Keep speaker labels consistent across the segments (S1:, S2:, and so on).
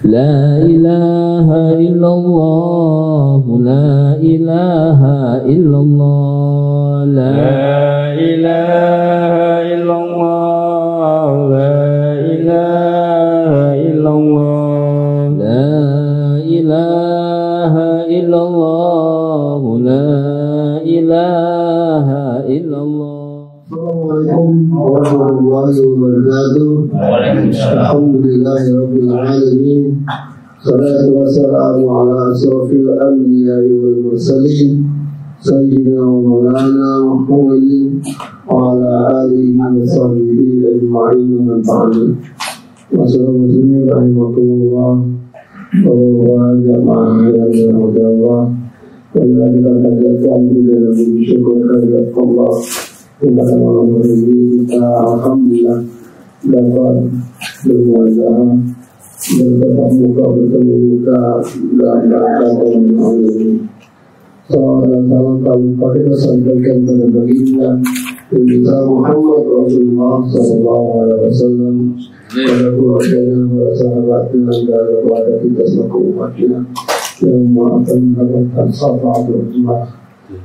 S1: La ilaha illallah, la ilaha illallah, la ilaha illallah, la ilaha illallah, la ilaha illallah, la ilaha illallah.
S2: Assalamualaikum warahmatullahi wabarakatuh. Alhamdulillahi rabbil alamin. Salatu wassalamu ala asrafil anbiya'i wal mursalin sayyidina wa maulana Muhammadin wa ala alihi wa sahbihi ajma'in wa ba'du. Wassalamualaikum warahmatullahi wabarakatuh. Jamaah yang dirahmati Allah, marilah kita panjatkan puja dan puji syukur kehadirat Allah. Pada malam hari ini kita alhamdulillah dapat bermuajah bertemu muka dalam rangka tahun ini. Salam kami kita sampaikan pada baginda Nabi Muhammad Rasulullah Sallallahu Alaihi Wasallam, pada keluarganya, pada sahabatnya, dan kepada kita selaku umatnya yang akan mendapatkan syafaat rahmat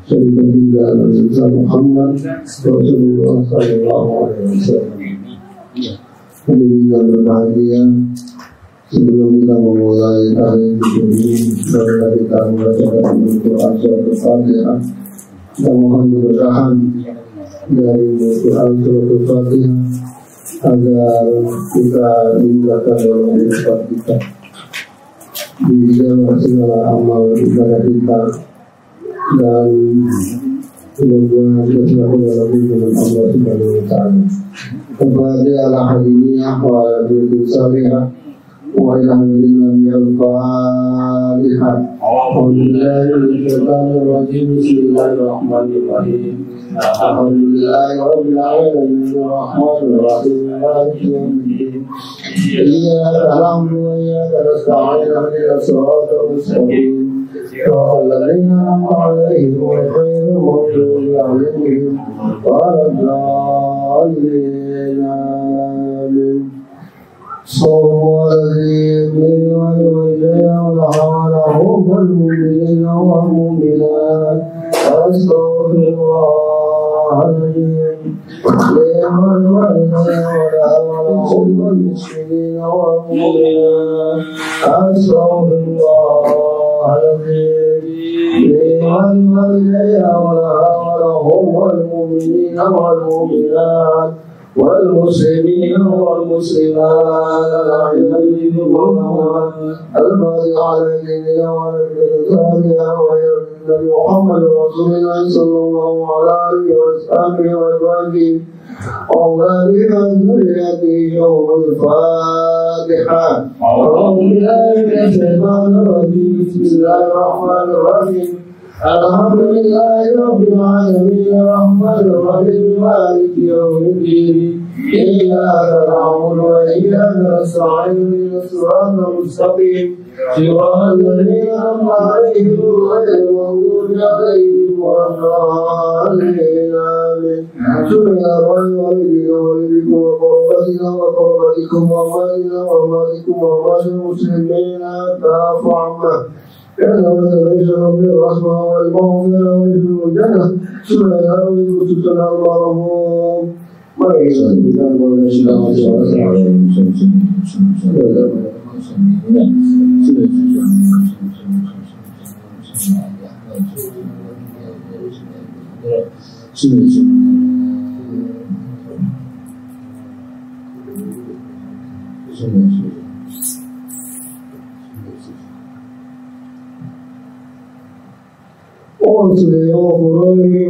S2: dari baginda Nabi Muhammad Rasulullah Sallallahu Alaihi Wasallam. Hadirin yang berbahagia, sebelum kita memulai tahlilan ini, marilah kita membacakan Al-Quran surat Al-Fatihah dan mohon keberkahan dari Al-Quran surat Al-Fatihah agar kita dimudahkan dalam kehidupan kita, dijauhkan segala amal ibadah kita, dan mudah-mudahan kita selalu dalam lindungan Allah Subhanahu wa Ta'ala. Al-Fatihah al-Hadiniyah wa al-Salihah wa ilhamillah al-Fatihah. Bismillahirrahmanirrahim. Bismillahirrahmanirrahim. Alhamdulillahi rabbil alamin arrahmanir rahim maliki yaumiddin. Iyyaka na'budu wa iyyaka nasta'in ihdinas siratal mustaqim. الذين أنعمت عليهم غير المغضوب عليهم ولا الضالين آمين. صلوا على النبي ولهم المؤمنين والمؤمنات أستغفر الله العظيم ولهم المسلمين والمؤمنات أستغفر الله ولهم المؤمنين والمؤمنات والمسلمين والمسلمات الباقي عليهم والكتابها ويرد محمد رسول الله صلى الله عليه وسلم والباقي وذلك ذريته يوم الفاتحة. أعوذ بالله من الشيطان الرجيم. بسم الله الرحمن الرحيم. الحمد لله رب العالمين الرحمن الرحيم مالك يوم الدين. إياك نعبد وإياك نستعين اهدنا الصراط المستقيم صراط الذين أنعمت عليهم غير المغضوب عليهم ولا الضالين آمين. سبحان والدينا والديكم وقربتنا وقربتكم وأموالنا وأموالكم وأموال المسلمين فاعف عنا كذا وتبشر بالرحمة والمغفرة ويدخل الجنة. سبحان ويكتب اللهم وإذا كان ولا شيء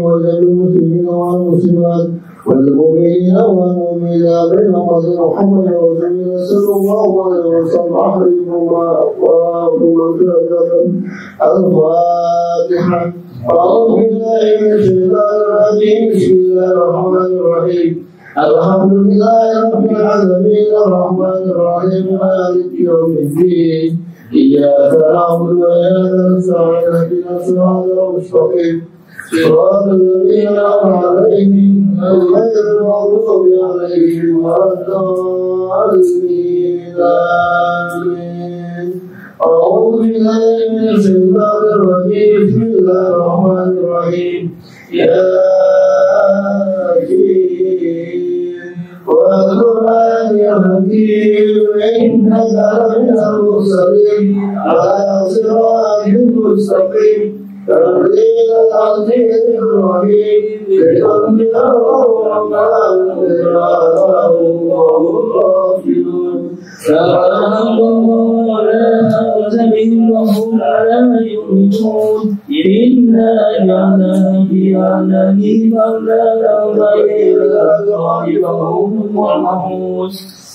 S2: والمسلمين والمسلمات والمؤمنين والمؤمنات بينهم محمد رسول الله صلى الله عليه وسلم أحرمهما ومغفرة الفاتحة. أعوذ بالله من الشيطان الرجيم. بسم الله الرحمن الرحيم. الحمد لله رب العالمين الرحمن الرحيم مالك يوم الدين. إياك نعبد وإياك نستعين اهدنا الصراط المستقيم صراط الذين أنعمت عليهم غير المغضوب عليهم ولا الضالين آمين. بالله من الشيطان الرجيم بسم الله الرحمن الرحيم ياسين والقرآن الحكيم إنك لمن المرسلين على صراط مستقيم تنزيل العزيز الرحيم لتنذر الرحمن وهم غافلون فأعلموا ولا تبهم وهم لا يؤمنون إنا جعلنا في أعناقهم أغلالا وإلى الأذقان فهم مقمحون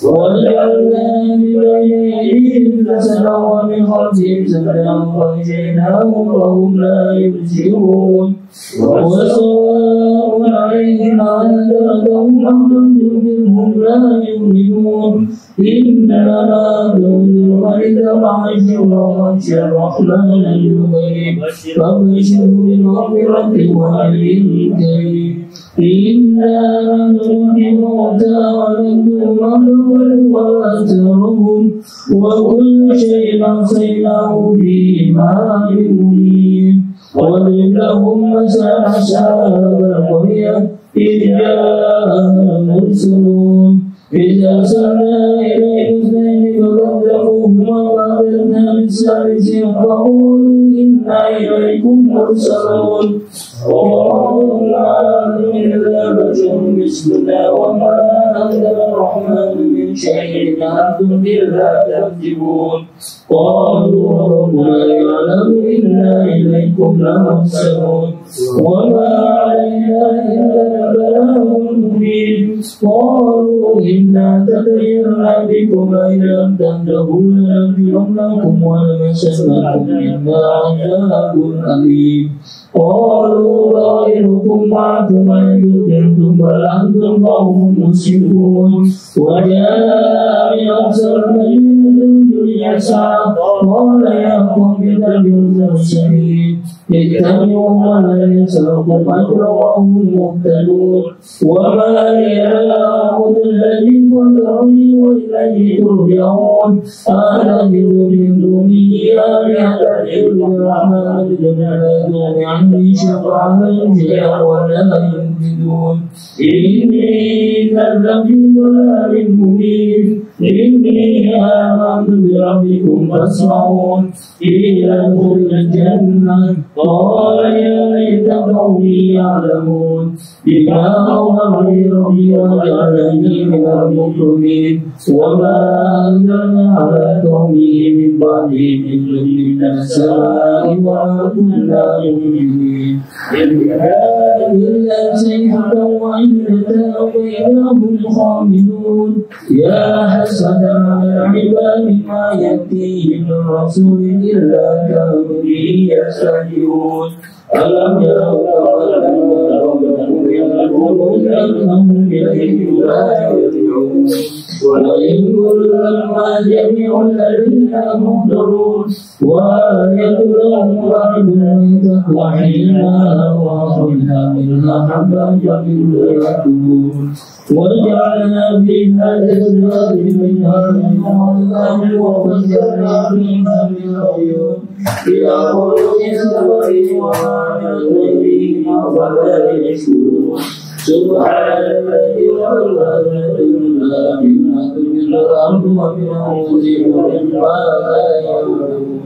S2: وجعلنا من بين أيديهم سدا ومن خلفهم سدا فأغشيناهم وهم لا يبصرون وسواء عليهم أأنذرتهم أم لم تنذرهم لا يؤمنون إنما تنذر من اتبع الذكر وخشي الرحمن بالغيب فبشره بمغفرة وأجر كريم إنا نحيي الموتى ونكتب ما قدموا وآثارهم وكل شيء أحصيناه في إمام مبين واضرب لهم مثل أصحاب القرية إذ جاءهم المرسلون إذ أرسلنا إليهم اثنين فكذبوهما وأخذنا بالثالث فقولوا إنا إليكم مرسلون قالوا ما أنتم إلا بشر مثلنا وما أنزل الرحمن من شيء أنتم إلا تكذبون قالوا ربنا يعلم إنا إليكم لمرسلون وما علينا إلا البلاغ المبين قالوا إنا تطيرنا بكم إن لم تنتهوا لنرجمنكم ولمسنكم منا عذاب أليم قالوا طائركم معكم إن ذكرتم بل أنتم قوم مسرفون وجاء من أقصى المدينة يسعى قال يا قوم اتبعوا المرسلين اتبعوا ولا يسركم أجرا وهم مهتدون وما لي لا أعبد الذي فطرني وإليه ترجعون أتخذ من دونه آلهة الرحمن لا تغن عني شفاعتهم شيئا ولا ينقذون إني كذبت في ضلال مبين إني آمنت بربكم فاسمعون قيل ادخل الجنة قال يا ليت قومي يعلمون بما أوحى لي ربي وجعلني من المكرمين وما أنزلنا على قومه من بعده من جند من السماء وما كنا مؤمنين إلا صيحة واحدة وإذا هم خامدون يا حسرة على العباد ما يأتيهم من رسول إلا كانوا به يستهزئون ألم يروا ربهم يقولون أنهم إليه لا يرجعون وإن كل ما جميع الذين محضرون وآية لهم بعد الميتة وحينا وأخرجنا منها حبا جميل يأكلون وجعلنا فيها جنات منها من أعناب وفجرنا فيها من العيون إلى خروج سبعين وعامل فلا يشكرون سبحان الذي خلق الدنيا بما تمر الأرض ومما مما لا يعلمون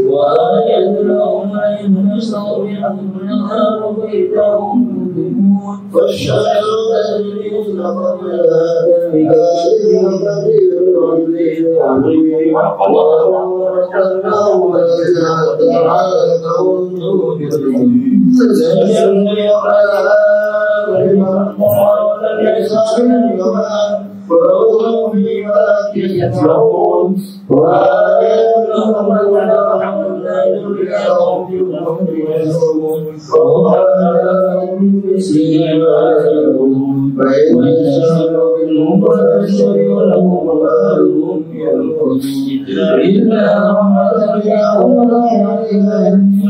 S2: وآية لهم أن نستغفرهم النهار فإذا هم مظلمون والشمس تجري مستقرها ذلك القدير العظيم وأرسلناه مسجدا تعالوا تجري على ولم يسمعوا وهم فيما يسمعون وآيات لهم أنهم لا يرجعون في الأرض يسرون وما لهم بمثله ما يعلمون فإن يشاء منهم فيشتري لهم وما ينقضون إلا رحمة يعود عليهم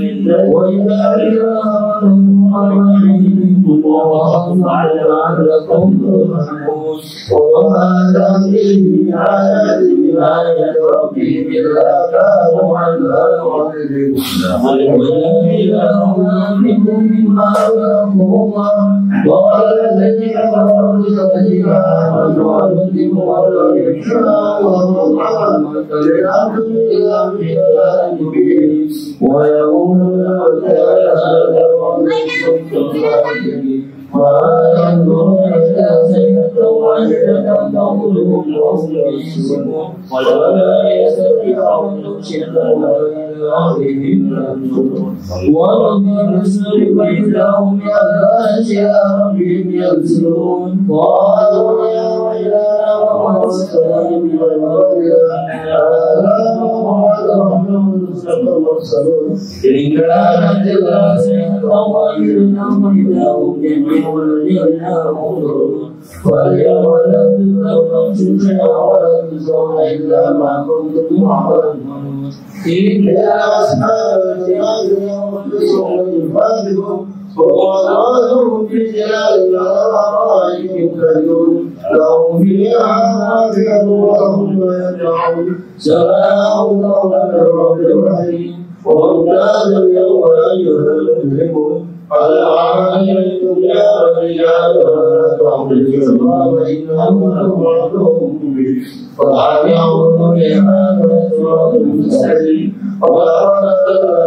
S2: وإذا أريهم عليهم وخاف لعلكم ترحمون وما تأتيهم من آيات بآية ربهم إلا كانوا عنها معرضين منكم مما أغناهم الله وقال الذين كفروا للذين آمنوا أنتم الله إن شاء الله محمد لنعبد إلا بالله مبين ويقولون هذا ما ينظرون إلا زينة واحدة تقولهم وهم يسلمون ولا يستطيعون شيئا عليهم ورب الرسل فإذا هم إلى ربهم ينزلون قالوا يا ويلنا وما السلام إن كانت إلا زينة واحدة وإذا هم يجمعون لنا فاليوم لا تظلمون شيئا ولا تجزون إلا ما كنتم تعملون إن أصحاب الجنة يوم يفادهم وقالوا في جلال الأرائك ينكرون لهم فيها فاكهة وهم يدعون سلام قولا من رب رحيم وامتاز اليوم أيها المجرمون علمتم يا رجال ولا تعبدوا الله إنه لكم عدو مبين فأعلموا بهذا صراط مستقيم ولقد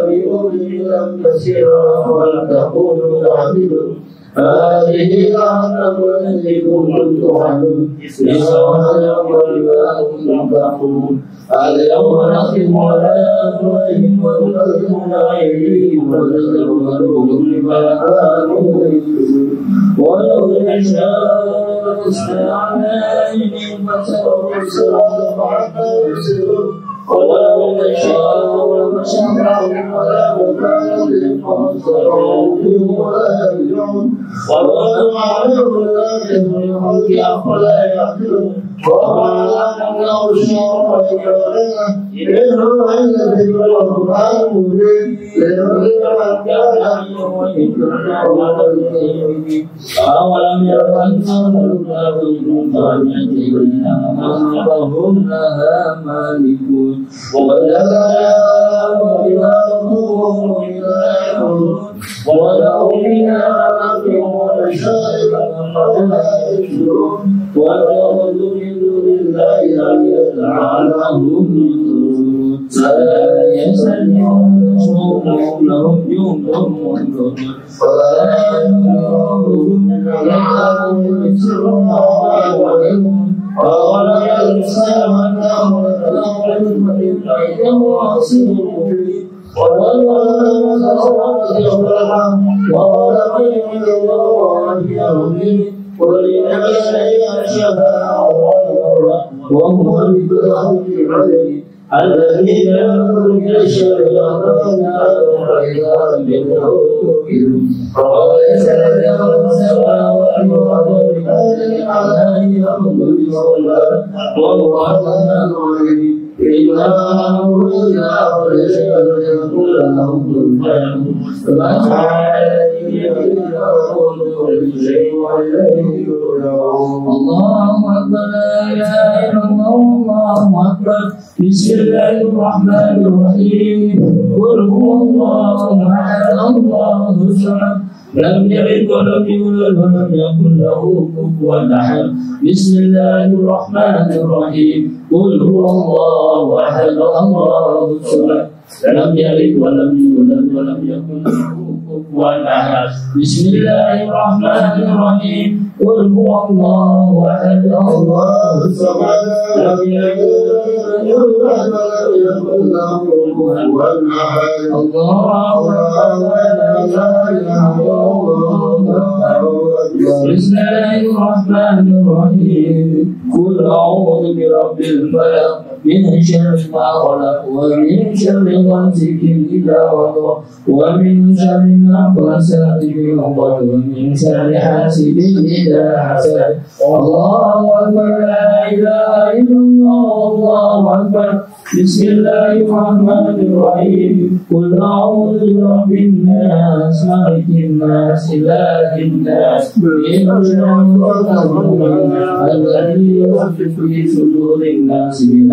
S2: بأمم كثيرا ولم تكونوا تعبدون هذه جهنم التي كنتم توعدون اصلوها يوم بما كنتم تكفرون اليوم نختم على أفواههم ونكلمنا أيديهم ونشهد أرجلهم بما كانوا يكسبون ولو نشاء لستعنا أيديهم فسروا الصراط حتى يبصرون ولو نشاء لمسخناهم على مكانتهم فانصروا ولا يرجعون وما عليهم لكن من خلق أفلا يعقلون وما لهم شر ويكرهنا إنه إلا ذكر القرآن المبين لينذر من كان ويكرهنا أولم يروا أنا خلقنا من طاعتنا فهم لها مالكون ولهم فيها منافع ومشارب فلا يشكرون واتخذوا من دون الله آلهة لعلهم ينصرون فلا يستطيعون نصرهم لهم جند محضرون فلا ينصرون لعلهم ينصرون ويعلمون أولم الإنسان أنه خلقنا من فإنه عصير مبين وقال من الله يومين ولله شفاعة وهو بالخلق عليه الذين يأمرون بالشريعة وإذا منه وليس له السماوات والأرض بقادر على أن يخلق المولى وهو الرحمن الرحيم إنما أمره إذا أراد شيئا أن يقول له كن فيكون فما كان يكون كل شيء وإليه يرجعون الله أكبر لا إله إلا الله الله أكبر بسم الله الرحمن الرحيم قل هو الله أحد الله الصمد لم يلد ولم يولد ولم يكن له كفوا أحد بسم الله الرحمن الرحيم قل هو الله أحد الله الصمد لم يلد ولم يولد ولم يكن له كفوا أحد بسم الله الرحمن الرحيم قل هو الله أحد الله الصمد لم يلد ولم يولد ولم يكن له كفوا أحد الله بسم الله الرحمن الرحيم قل أعوذ برب الفلق من شر ما خلق ومن شر غاسق إذا وقب ومن شر النفاثات في العقد ومن شر حاسد إذا حسد الله أكبر لا إله إلا الله الله أكبر بسم الله الرحمن الرحيم قل أعوذ برب الناس ملك الناس إله الناس من شر الذي يوسوس في صدور الناس من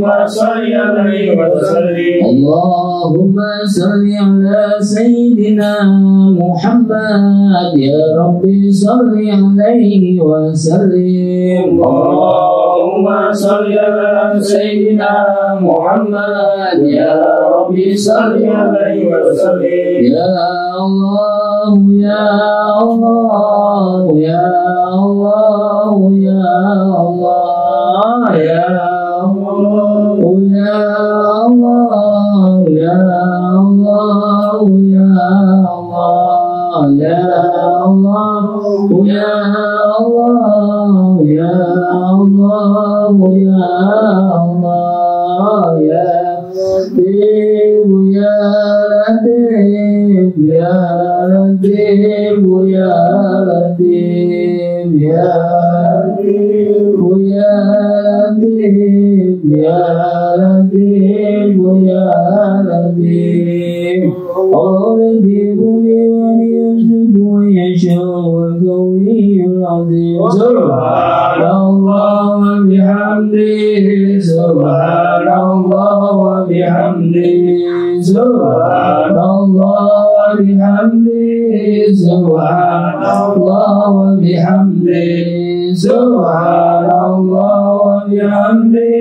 S1: اللهم صل عليه وسلم. اللهم صل على سيدنا محمد يا ربي صل عليه وسلم. اللهم صل على سيدنا محمد يا ربي صل عليه وسلم. يا الله يا الله يا الله يا الله يا الله يا الله يا الله يا الله يا الله يا الله يا الله يا الله يا لطيف يا لطيف يا لطيف يا لطيف يا لطيف يا لطيف يا لطيف يا لطيف. لطيف لمن يسجد ويشاء القوي العظيم. سبحان الله وبحمده سبحان الله وبحمده سبحان الله وبحمده سبحان الله وبحمده سبحان الله وبحمده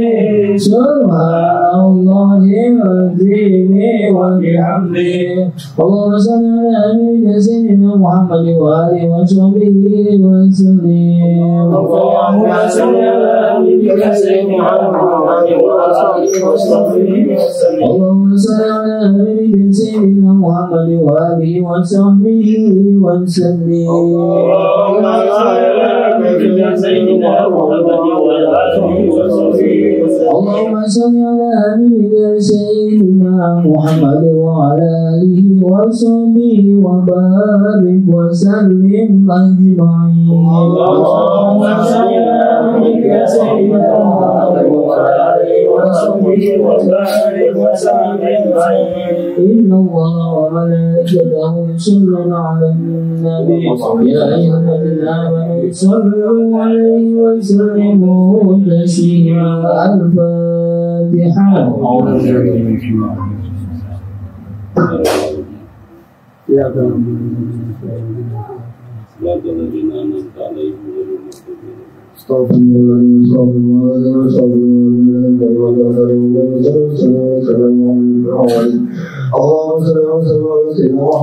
S1: سبحان الله العظيم وبحمده. اللهم صل على سيدنا محمد وآله وصحبه وسلم. اللهم صل على سيدنا محمد وآله وصحبه وسلم. اللهم صل على سيدنا محمد وآله وصحبه وسلم. اللهم صل على سيدنا محمد وآله وصحبه وسلم. اللهم صل على سيدنا محمد وعلى آله وصحبه وبارك وسلم أجمعين. اللهم صل على سيدنا محمد وعلى آله وصحبه وبارك وسلم أجمعين. إن الله وملائكته يصلون على النبي يا أيها الذين آمنوا صلوا عليه وسلموا تسليما. الفاتحة. اللهم صل وسلم على سيدنا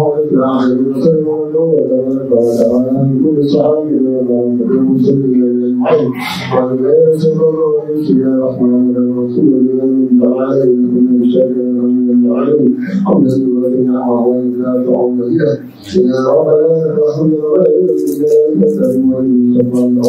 S1: محمد في الآخرين وسلم وبارك وتعالى من كل صحابي وسلم وعلى آله وصحبه بسم الله الرحمن الرحيم. رسول الله من تعالى من شر من العلم حمدا لله وعلينا فعلنا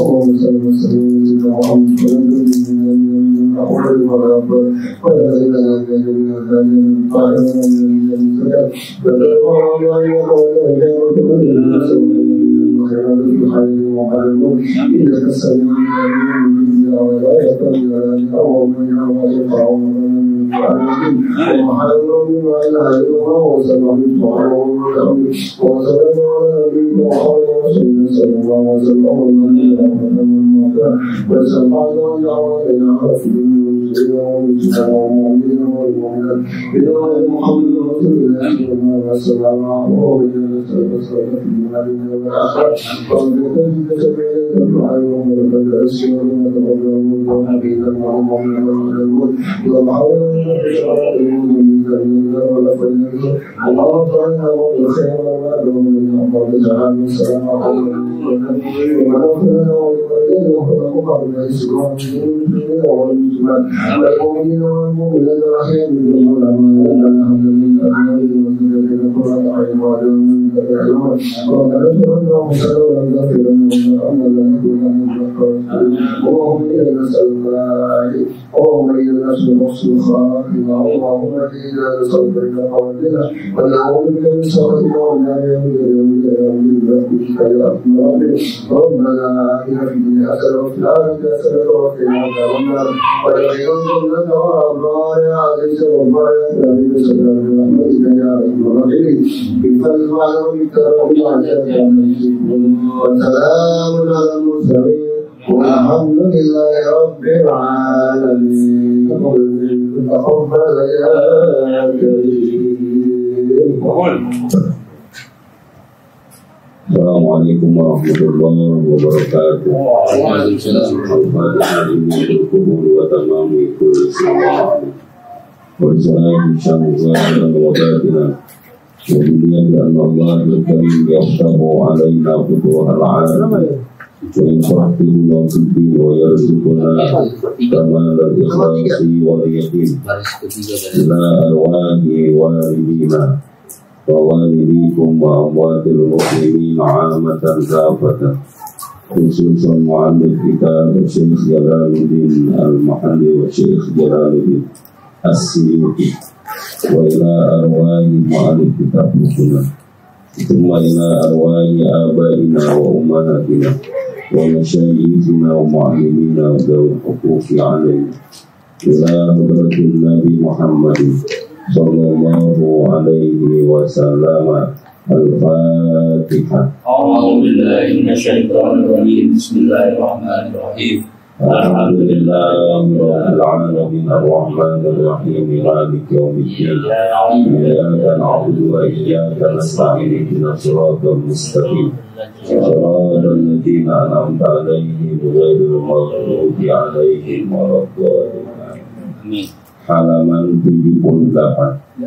S1: يا رب العالمين اللهم صل وسلم على سيدنا
S2: Alhamdulillahi Rabbil Alamin. Taqabbal ya Karim.
S3: Assalamualaikum warahmatullahi wabarakatuh. Waalaikumsalam warahmatullahi wabarakatuh. Wassalamualaikum warahmatullahi kemudian dan Allah berkarim yaftahu alaina futuhal alam wa yufaqqihuna fid-din wa yarzuquna kamalal ikhlasi wal yaqin ila arwahi walidina wa walidikum wa amwatil muslimin amatan kafatan khususan mu'allif kita Syekh Jalaluddin Al-Mahalli wa Syekh Jalaluddin As-Suyuti wa ila arwahi mu'allif kitab sunnah thumma ila arwahi abaina wa ummahatina wa masyayikhina wa mu'allimina wa dawil huquqi alaina ila hadratin Nabi Muhammad sallallahu alaihi wasallam. Al-Fatihah.
S1: A'udzu billahi minasyaitonir rajim. Bismillahirrahmanirrahim.
S3: Alhamdulillahirabbil alamin arrahmanir rahim maliki yaumiddin iyyaka na'budu wa iyyaka nasta'in ihdinas siratal mustaqim siratal ladzina an'amta 'alaihim ghairil maghdubi 'alaihim waladdallin. Amin. Halaman 78.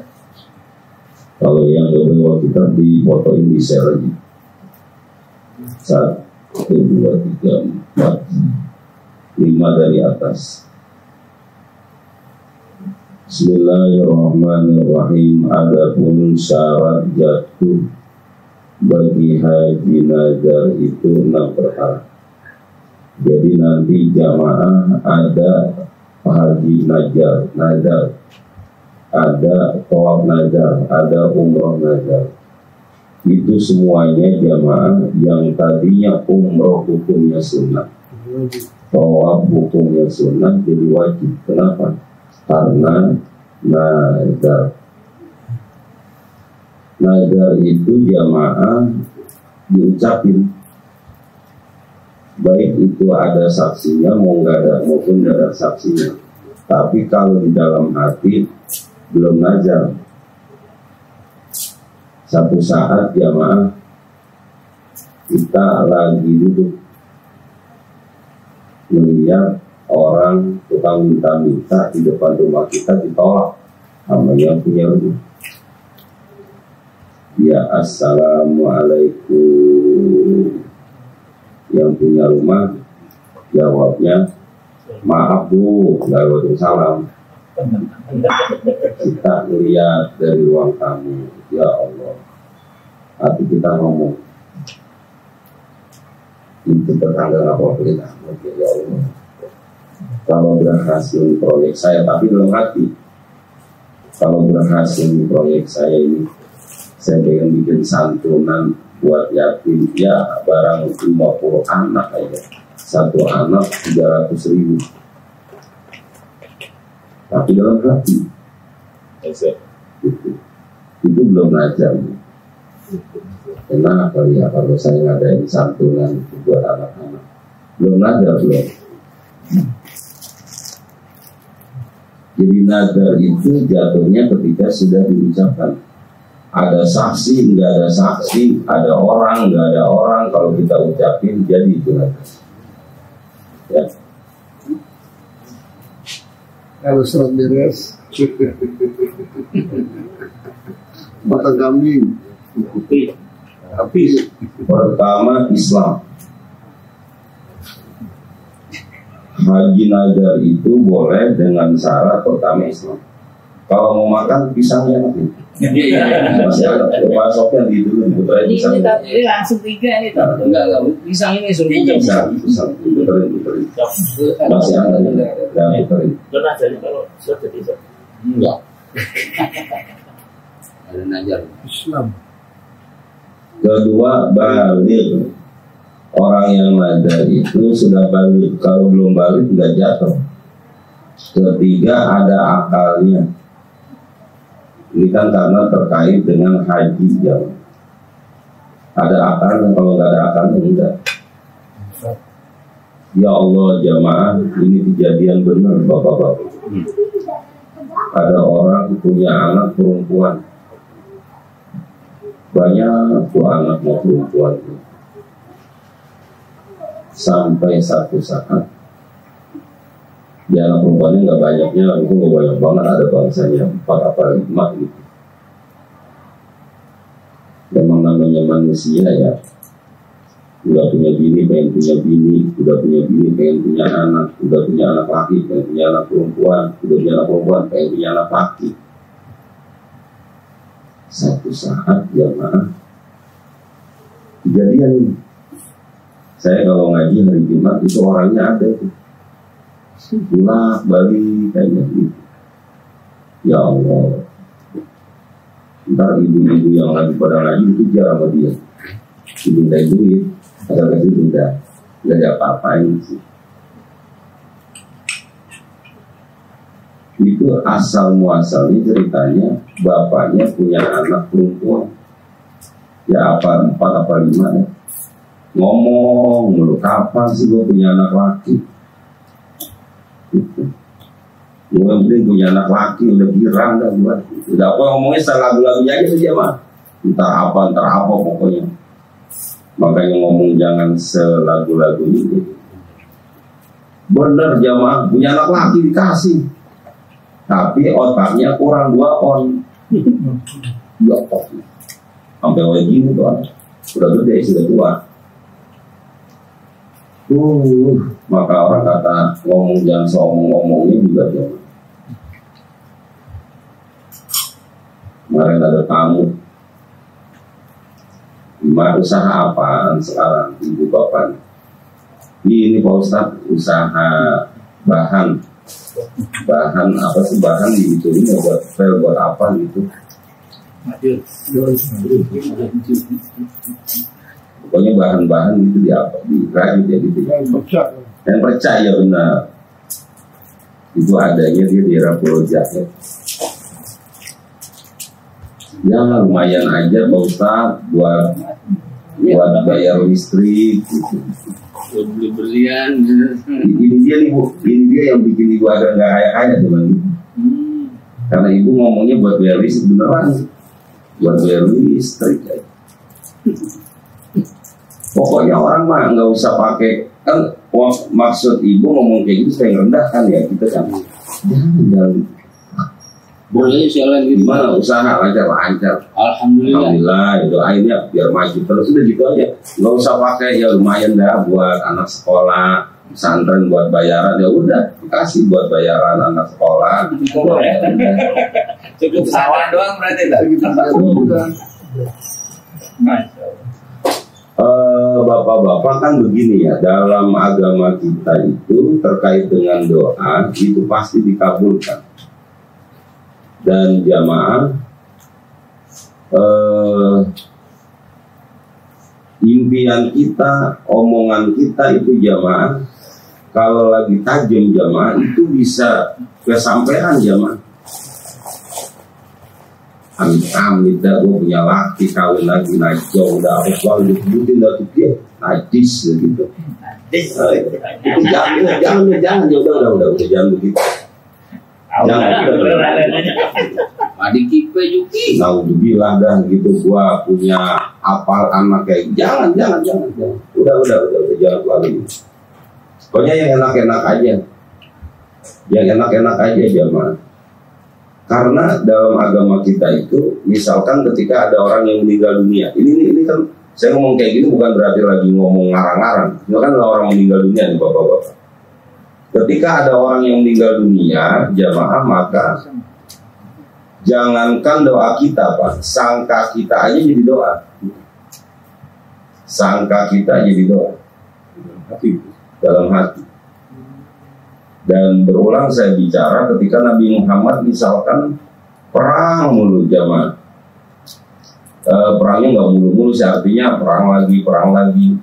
S3: Kalau yang kedua kita difotoin di share lagi. 1, 2, 3, 4, 5 dari atas. Bismillahirrahmanirrahim. Adapun syarat jatuh bagi haji nazar itu 6 perkara. Jadi nanti jamaah ada haji nazar, ada tawaf nazar, ada umroh nazar. Itu semuanya jamaah yang tadinya umroh hukumnya sunnah, tawaf hukumnya sunnah jadi wajib. Kenapa? Karena nazar. Nazar itu jamaah diucapin, baik itu ada saksinya maupun nggak ada saksinya. Tapi kalau di dalam hati belum nazar, satu saat jamaah kita lagi duduk melihat orang tukang minta-minta di depan rumah kita, ditolak sama yang punya rumah. Ya assalamualaikum, yang punya rumah jawabnya maaf bu, waalaikumsalam. Kita lihat dari ruang tamu, ya Allah, hati kita ngomong, itu tetangga nggak boleh tamu, ya Allah. Kalau berhasil proyek saya, tapi belum hati. Kalau berhasil proyek saya ini, saya pengen bikin santunan buat yatim, ya barang 50 anak aja, satu anak 300.000. Tapi dalam hati itu belum nazar. Kenapa ya kalau saya ngadain santunan buat anak-anak? Belum nazar belum. Jadi nazar itu jatuhnya ketika sudah diucapkan. Ada saksi, nggak ada saksi, ada orang, nggak ada orang. Kalau kita ucapin jadi itu nazar. Ya.
S2: Kalau surat beres mata kambing habis.
S3: Pertama Islam. Haji nazar itu boleh dengan syarat pertama Islam. Kalau mau makan pisangnya nanti. Masih ada pasoknya di dulu diputerin pisang.
S1: Ini langsung 3 nih. Enggak, pisang ini suruh
S3: pisang puterin. Masih ada dan puterin.
S1: Pernah jadi kalau sudah jadi enggak. Ada nazar
S2: Islam.
S3: Kedua balik. Orang yang nazar itu sudah balik. Kalau belum balik nggak jatuh. Ketiga ada akalnya. Ini kan karena terkait dengan haji ya. Ada akalnya, kalau nggak ada akalnya enggak. Ya Allah jamaah, ini kejadian benar bapak-bapak. Ada orang punya anak perempuan, banyak tuh anaknya perempuan. Sampai satu saat, ya anak perempuannya nggak banyaknya, itu nggak banyak banget, ada bangsanya 4 apa 5 gitu. Memang namanya manusia ya. Udah punya bini, pengen punya bini, udah punya bini, pengen punya anak, udah punya anak laki, pengen punya anak perempuan, udah punya anak perempuan, pengen punya anak laki. Satu saat jamaah kejadian, saya kalau ngaji hari Jumat itu orangnya ada tuh, pulang balik kayaknya gitu. Ya Allah, ntar ibu-ibu yang lagi pada ngaji dikejar sama dia, dimintai duit. Ada lagi udah nggak ada apa-apain sih. Itu asal muasalnya ceritanya bapaknya punya anak perempuan, ya apa 4 apa 5 ya. Ngomong mulu, kapan sih gue punya anak laki? Gue penting punya anak laki, udah girang dah gue. Udah apa ngomongnya salah lagu-lagunya aja dia mah. Entar apa pokoknya. Makanya ngomong jangan selagu-lagu ini. Bener jamaah, punya anak laki dikasih, tapi otaknya kurang 2 on. Ya kok sampai kayak gini tuh anak. Udah gede, sudah tua. Maka orang kata ngomong jangan ngomongnya juga jamaah. Kemarin ada tamu, usaha apaan sekarang ibu bapak? Ini Pak Ustadz usaha bahan apa sih, bahan gitu ini buat pel buat apa gitu. Pokoknya bahan-bahan gitu di apa di rajut ya gitu. Dan percaya benar itu adanya di daerah Pulau Jahe. Ya lumayan aja Pak Ustadz buat bayar listrik gitu.
S1: Buat beli berlian.
S3: Ini dia nih Bu, ini dia yang bikin ibu agak nggak kaya-kaya teman. Karena ibu ngomongnya buat bayar listrik beneran, buat bayar listrik. Pokoknya orang mah nggak usah pakai, kan maksud ibu ngomong kayak gitu supaya rendahkan ya kita kan. Jangan.
S1: Boleh sialan gitu.
S3: Gimana usaha lancar?
S1: Alhamdulillah.
S3: Itu akhirnya biar maju terus, udah gitu aja. Nggak usah pakai, ya lumayan dah buat anak sekolah, pesantren buat bayaran, ya udah dikasih buat bayaran anak sekolah.
S1: Cukup sawah doang berarti tak?
S3: Bapak-bapak kan begini ya, dalam agama kita itu terkait dengan doa itu pasti dikabulkan. Dan jamaah impian kita, omongan kita itu jamaah kalau lagi tajam jamaah itu bisa kesampaian jamaah. Amit-amit dah gue punya laki kawin lagi najis udah harus selalu disebutin dah tuh dia najis gitu. Jangan udah jangan begitu. Jangan
S1: Adik kipe Yuki.
S3: Naudzubillah dah gitu gua punya apal anak kayak jangan. Udah jangan lagi. Pokoknya yang enak-enak aja. Yang enak-enak aja jamaah. Karena dalam agama kita itu misalkan ketika ada orang yang meninggal dunia. Ini kan saya ngomong kayak gini bukan berarti lagi ngomong ngarang-ngarang. Misalkan orang meninggal dunia nih Bapak-bapak. Ketika ada orang yang meninggal dunia, jamaah, maka jangankan doa kita, Pak, sangka kita aja jadi doa. Sangka kita jadi doa dalam hati. Dan berulang saya bicara ketika Nabi Muhammad misalkan perang mulu jamaah. Perangnya nggak mulu-mulu, artinya perang lagi.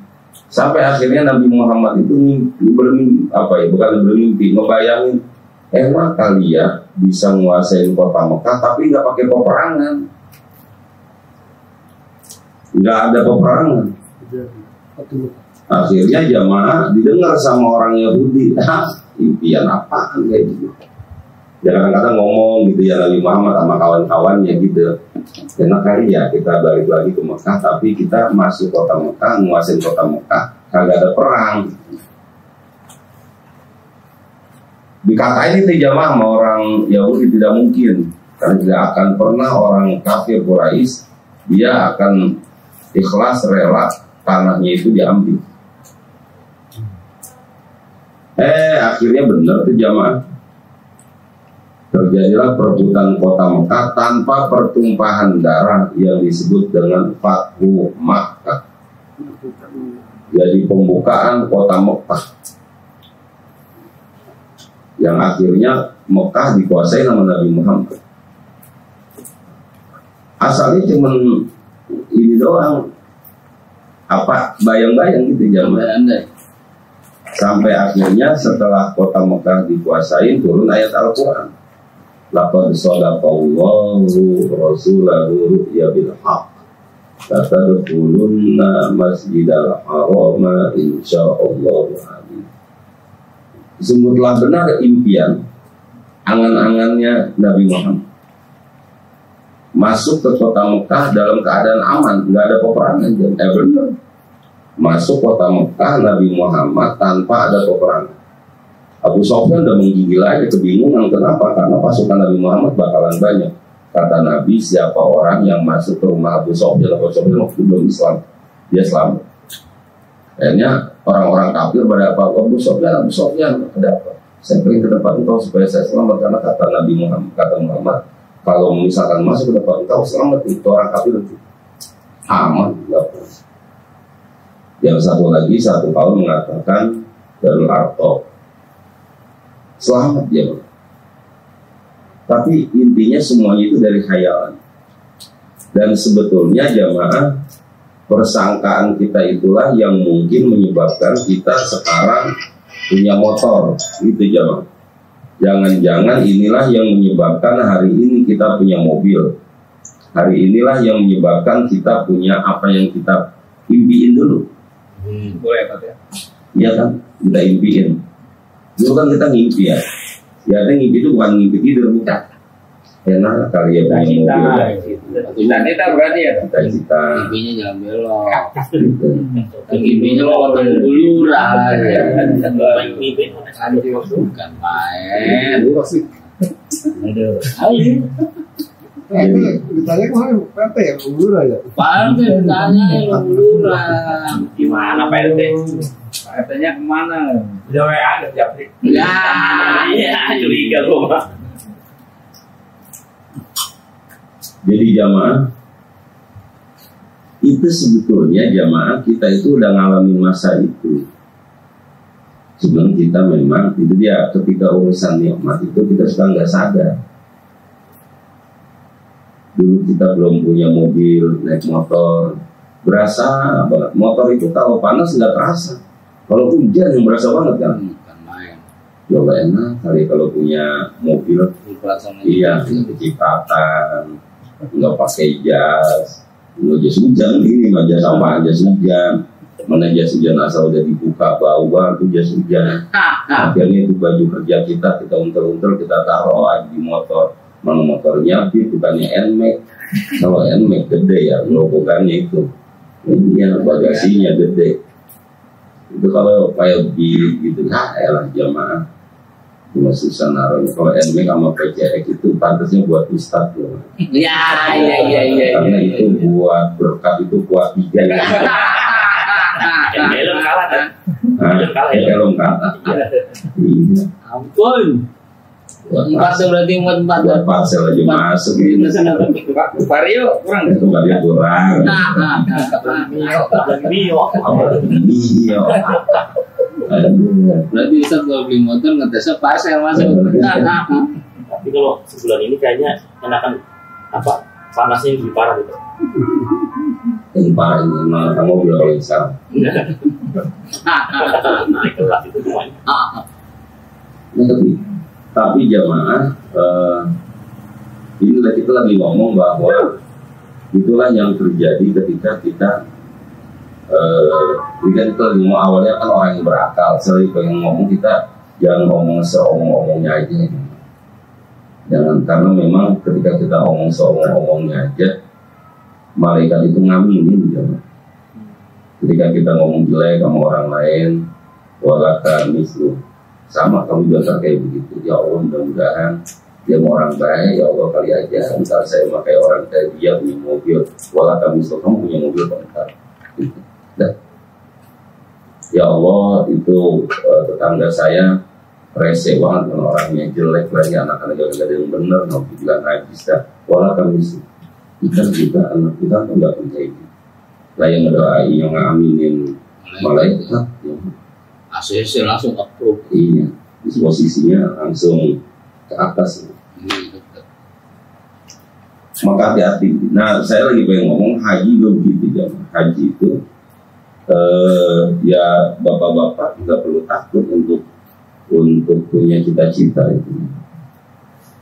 S3: Sampai akhirnya Nabi Muhammad itu bermimpi, ngebayangin enak kali ya bisa menguasai kota Mekah tapi nggak pakai peperangan, nggak ada peperangan. Akhirnya jamaah didengar sama orang Yahudi, impian apaan kayak gitu. Ya kadang-kadang ngomong gitu ya Nabi Muhammad sama kawan-kawannya gitu. Enak kali ya kita balik lagi ke Mekah, tapi kita masuk kota Mekah, nguasain kota Mekah, kagak ada perang. Dikatain itu jamaah sama orang Yahudi tidak mungkin, karena tidak akan pernah orang kafir Quraisy dia akan ikhlas rela tanahnya itu diambil. Akhirnya benar tuh jamaah. Terjadilah perebutan kota Mekah tanpa pertumpahan darah yang disebut dengan Fathu Makkah. Jadi pembukaan kota Mekah, yang akhirnya Mekah dikuasai sama Nabi Muhammad. Asalnya cuma ini doang, apa bayang-bayang gitu jamaah. Sampai akhirnya setelah kota Mekah dikuasai turun ayat Al-Quran. Laqad sadaqallahu rasulahu ru'ya bil haqq latadkhulunna masjidal harama insyaallah amin. Sungguh telah benar impian angan-angannya Nabi Muhammad masuk ke kota Mekah dalam keadaan aman, nggak ada peperangan. Benar. Masuk kota Mekah Nabi Muhammad tanpa ada peperangan. Abu Sufyan udah menggigil aja, kebingungan kenapa? Karena pasukan Nabi Muhammad bakalan banyak. Kata Nabi, siapa orang yang masuk ke rumah Abu Sufyan waktu belum Islam, dia selamat. Akhirnya orang-orang kafir pada apa? Abu Sufyan, ada apa? Saya pergi ke tempat engkau supaya saya selamat. Karena kata Nabi Muhammad, kalau misalkan masuk ke tempat engkau selamat, itu orang kafir itu aman, nggak apa. Yang satu lagi, satu kaum mengatakan Darul Arqam, selamat ya. Tapi intinya semuanya itu dari khayalan. Dan sebetulnya jamaah, persangkaan kita itulah yang mungkin menyebabkan kita sekarang punya motor, gitu jamaah. Jangan-jangan inilah yang menyebabkan hari ini kita punya mobil. Hari inilah yang menyebabkan kita punya apa yang kita impiin dulu.
S1: Boleh Pak ya?
S3: Iya kan, kita impiin. Dulu kan kita ngimpi ya. Ya ngimpi itu bukan ngimpi tidur, bukan. Enak kali ya punya mobil.
S1: Cita-cita berarti ya?
S3: Cita-cita.
S1: Ngimpinya jangan belok. Ngimpinya waktu dulu lah. Ngimpi bukan main. Ayo.
S2: Itu ditanya kemarin PT ya, Lurah ya?
S1: Pak RT ditanya Lurah.
S4: Gimana Pak RT?
S1: Pak RT-nya kemana?
S4: Udah WA ada Japri.
S1: Ya,
S4: curiga gua.
S3: Jadi jamaah, itu sebetulnya jamaah kita itu udah ngalamin masa itu. Sebelum kita memang itu dia ketika urusan nikmat itu kita suka nggak sadar. Dulu kita belum punya mobil, naik motor, berasa banget. Motor itu kalau panas nggak terasa, kalau hujan yang berasa banget kan.
S1: Bukan main.
S3: Ya enak kali kalau punya mobil. Iya, kecepatan, nggak pakai jas, nggak jas hujan ini, mah jas apa jas hujan. Mana jas hujan asal udah dibuka bawah itu jas hujan. Akhirnya itu baju kerja kita untel-untel kita taruh aja di motor. Mana motornya tapi bukannya NMAX. Kalau NMAX gede ya, logokannya itu. Ini yang bagasinya gede. Itu kalau kayak Beat gitu, elah jamaah. Cuma susah naruh. Kalau NMAX sama PCX itu pantasnya buat ustad loh.
S1: Iya.
S3: Karena itu buat berkat itu kuat 3 ya.
S4: Belum kalah kan?
S3: Belum kalah. Iya.
S1: Ampun. 4 berarti 4.
S3: Buat parcel aja masuk ini.
S1: Vario kurang.
S3: Itu Vario kurang.
S4: Mio.
S1: Berarti Ustaz kalau beli motor ngetesnya parcel masuk.
S4: Tapi kalau sebulan ini kayaknya enakan apa panasnya lebih parah gitu.
S3: Yang parah ini malah mobil kalau sekarang.
S4: Naik kelas itu semuanya.
S3: Tapi jamaah, inilah kita lagi ngomong bahwa itulah yang terjadi ketika kita Jadi kan itu ngomong awalnya kan orang yang berakal. Saya pengen ngomong, kita jangan ngomong seomong-omongnya aja. Jangan, karena memang ketika kita ngomong seomong-omongnya aja, malaikat itu ngaminin jangan. Ketika kita ngomong jelek sama orang lain, walakan mislu, sama kamu juga kayak begitu. Ya Allah, mudah-mudahan dia mau orang baik, ya Allah kali aja ntar saya pakai orang kayak dia punya mobil, walakan mislu, kamu punya mobil bentar. Gitu. Ya Allah, itu tetangga saya rese banget, orangnya jelek lagi, anak-anak gak ada yang bener, mau bilang najis dah. Walau kami kita anak kita kan nggak percaya itu. Lah yang ngedoain, yang ngaminin malaikat, ya.
S1: ACC langsung approve.
S3: Iya, posisinya langsung ke atas. Maka hati-hati. Nah, saya lagi pengen ngomong haji juga begitu, jam. Haji itu ya bapak-bapak nggak perlu takut untuk punya cita-cita itu.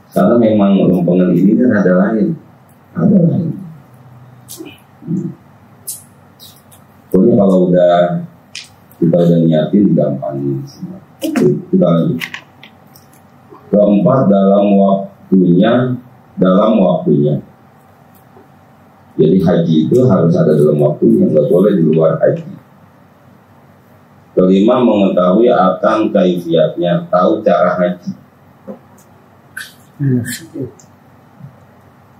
S3: Karena memang rombongan ini kan ada lain. Pokoknya kalau kita udah niatin digampangin semua. Kita lanjut. Keempat, dalam waktunya. Jadi haji itu harus ada dalam waktunya, nggak boleh di luar haji. Kelima, mengetahui akan kaifiatnya, tahu cara haji.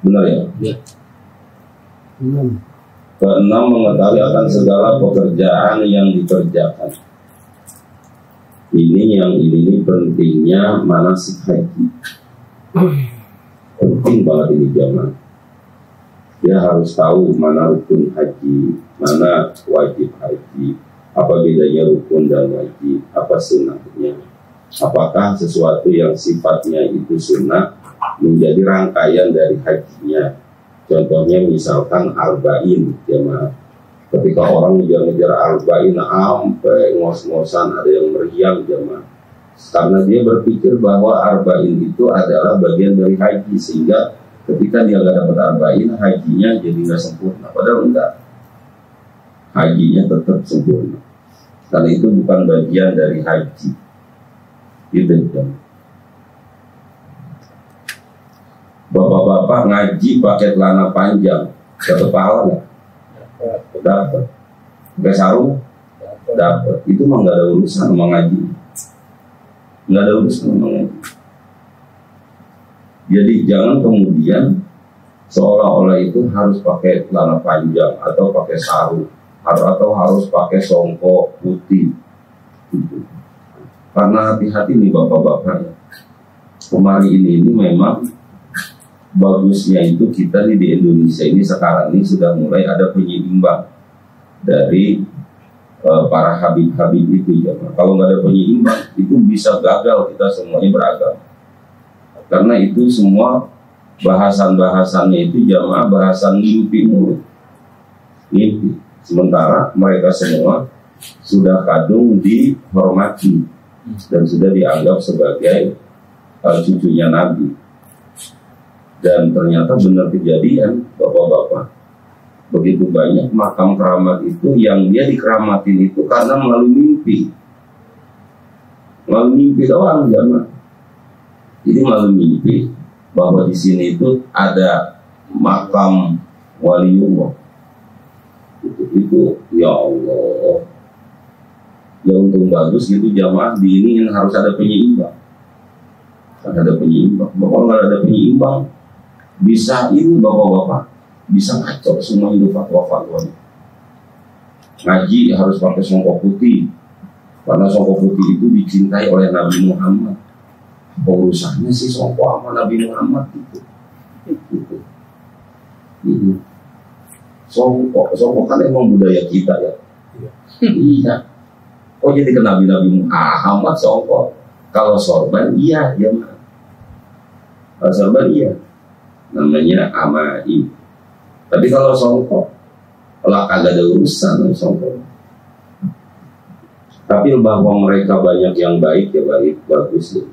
S3: Benar ya?
S1: Ya.
S3: Keenam, mengetahui akan segala pekerjaan yang dikerjakan. Ini pentingnya manasik haji. Penting banget ini jamaah. Dia harus tahu mana rukun haji, mana wajib haji, apa bedanya rukun dan wajib, apa sunnahnya. Apakah sesuatu yang sifatnya itu sunnah menjadi rangkaian dari hajinya. Contohnya misalkan arba'in, jemaah. Ketika orang ngejar-ngejar arba'in sampai ngos-ngosan, ada yang meriang, jemaah. Karena dia berpikir bahwa arba'in itu adalah bagian dari haji, sehingga ketika dia nggak dapat arba'in, hajinya jadi nggak sempurna. Padahal enggak, hajinya tetap sempurna. Karena itu bukan bagian dari haji. Gitu kan. Bapak-bapak ngaji pakai celana panjang, dapat pahala nggak? Dapat. Pakai sarung? Dapat. Itu mah nggak ada urusan sama ngaji. Nggak ada urusan sama ngaji. Jadi jangan kemudian seolah-olah itu harus pakai celana panjang atau pakai sarung atau harus pakai songkok putih. Gitu. Karena hati-hati nih bapak-bapak ya. Kemarin ini memang bagusnya itu kita nih di Indonesia ini sekarang ini sudah mulai ada penyeimbang dari para habib-habib itu ya. Kalau nggak ada penyeimbang itu bisa gagal kita semuanya beragama. Karena itu semua bahasan-bahasannya itu jamaah bahasan mimpi mulut. Mimpi. Sementara mereka semua sudah kadung dihormati dan sudah dianggap sebagai cucunya Nabi. Dan ternyata benar kejadian, bapak-bapak. Begitu banyak makam keramat itu yang dia dikeramatin itu karena melalui mimpi. Melalui mimpi doang, jamaah. Jadi melalui mimpi bahwa di sini itu ada makam waliullah. Itu ya Allah. Ya untung bagus gitu jamaah di ini harus ada penyeimbang. Harus ada penyeimbang. Kalau nggak ada penyeimbang, bisa ini bapak-bapak bisa kacau semua itu fatwa-fatwa. Ngaji harus pakai songkok putih karena songkok putih itu dicintai oleh Nabi Muhammad. Urusannya sih songkok sama Nabi Muhammad gitu. Songkok kan emang budaya kita ya. Iya. Oh jadi ke Nabi Muhammad songkok. Kalau sorban iya ya. Kalau sorban iya. Namanya amai. Tapi kalau songkok, kalau kagak ada urusan songkok. Tapi bahwa mereka banyak yang baik ya bagus ya.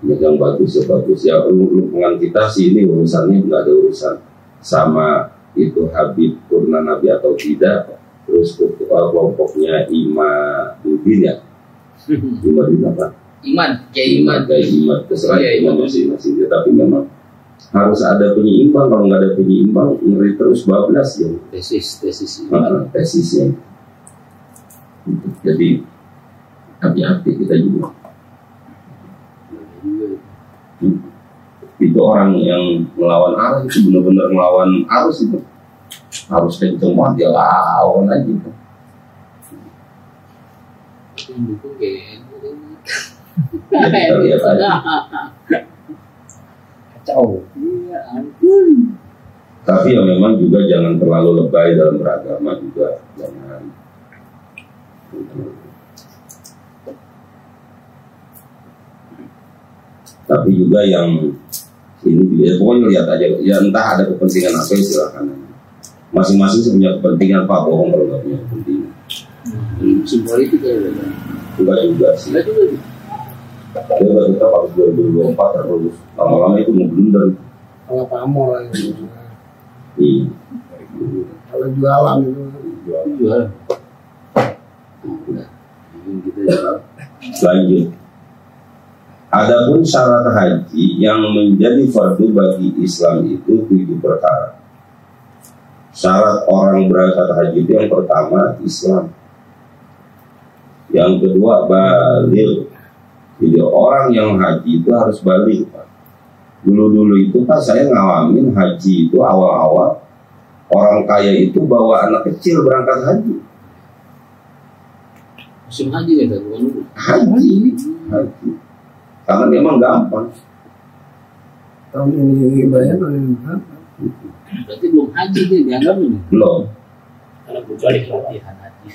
S3: Yang bagus ya bagus ya. Lingkungan kita sih ini urusannya nggak ada urusan sama itu Habib Purna Nabi atau tidak. terus kelompoknya Imaduddin ya. Imaduddin apa?
S1: Iman, kayak iman.
S3: Kayak iman, terserah
S1: Iya,
S3: iman masing-masing. Tapi memang harus ada penyeimbang. Kalau nggak ada penyeimbang, ngeri terus bablas ya. Tesisnya. Jadi hati-hati kita juga. Itu orang yang melawan arus itu benar-benar melawan arus itu. Harus kenceng banget dia lawan aja gitu. Ya, kita lihat aja.
S1: Kacau.
S3: Tapi ya memang juga jangan terlalu lebay dalam beragama juga, jangan. Tapi juga yang ini juga ya, pokoknya lihat aja ya, entah ada kepentingan apa ya silakan. Masing-masing punya kepentingan, Pak, bohong kalau nggak punya kepentingan.
S1: Simbol itu kayak
S3: Enggak juga sih. Dia udah tetap harus 2024 terus. Lama-lama itu mau blunder.
S2: Kalau pamor itu.
S3: Iya.
S2: Kalau jualan itu.
S1: jual.
S3: Lanjut. Adapun syarat haji yang menjadi fardu bagi Islam itu 7 perkara. Syarat orang berangkat haji itu yang pertama Islam. Yang kedua baligh. Jadi orang yang haji itu harus baligh, Pak. Dulu-dulu itu Pak saya ngalamin haji itu awal-awal orang kaya itu bawa anak kecil berangkat haji.
S1: Musim haji ya, bukan?
S3: Haji. Karena memang gampang.
S2: Tahun ini bayar tahun ini berapa?
S1: Berarti belum haji dia dianggap ini.
S3: Belum.
S4: Karena balik
S1: Latihan haji.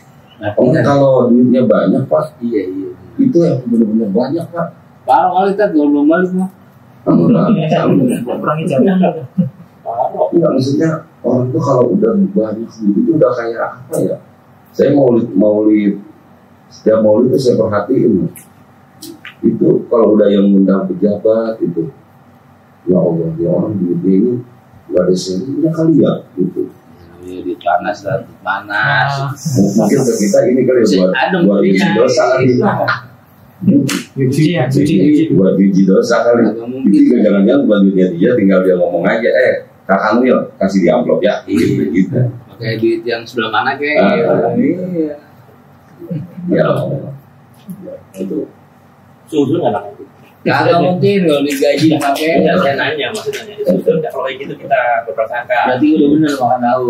S3: Oh, kalau duitnya banyak Pak,
S1: Iya.
S3: itu yang benar-benar banyak Pak.
S1: Baru kali tak kalau belum balik mah.
S4: Kurang hijab.
S3: Enggak, maksudnya orang tuh kalau udah banyak duit itu udah kayak apa ya? Saya maulid setiap maulid itu saya perhatiin. Itu kalau udah yang undang pejabat itu, ya Allah, ya orang duitnya ini nggak ada serinya kali ya gitu.
S1: Di panas lah, panas.
S3: Mungkin ke kita ini kali ya buat cuci dosa kali. Buat cuci dosa kali. Itu jangan-jangan buat duitnya dia, tinggal dia ngomong aja, kakak Mil kasih di amplop ya, gitu.
S1: Pakai duit yang sebelah mana kayak? Iya.
S3: Ya Allah. Itu.
S4: Susun nggak nanti?
S1: Kalau mungkin kalau digaji pakai.
S4: Ya, saya nanya, maksudnya susun nggak? Kalau kayak gitu kita berprasangka.
S1: Berarti udah bener makan tahu.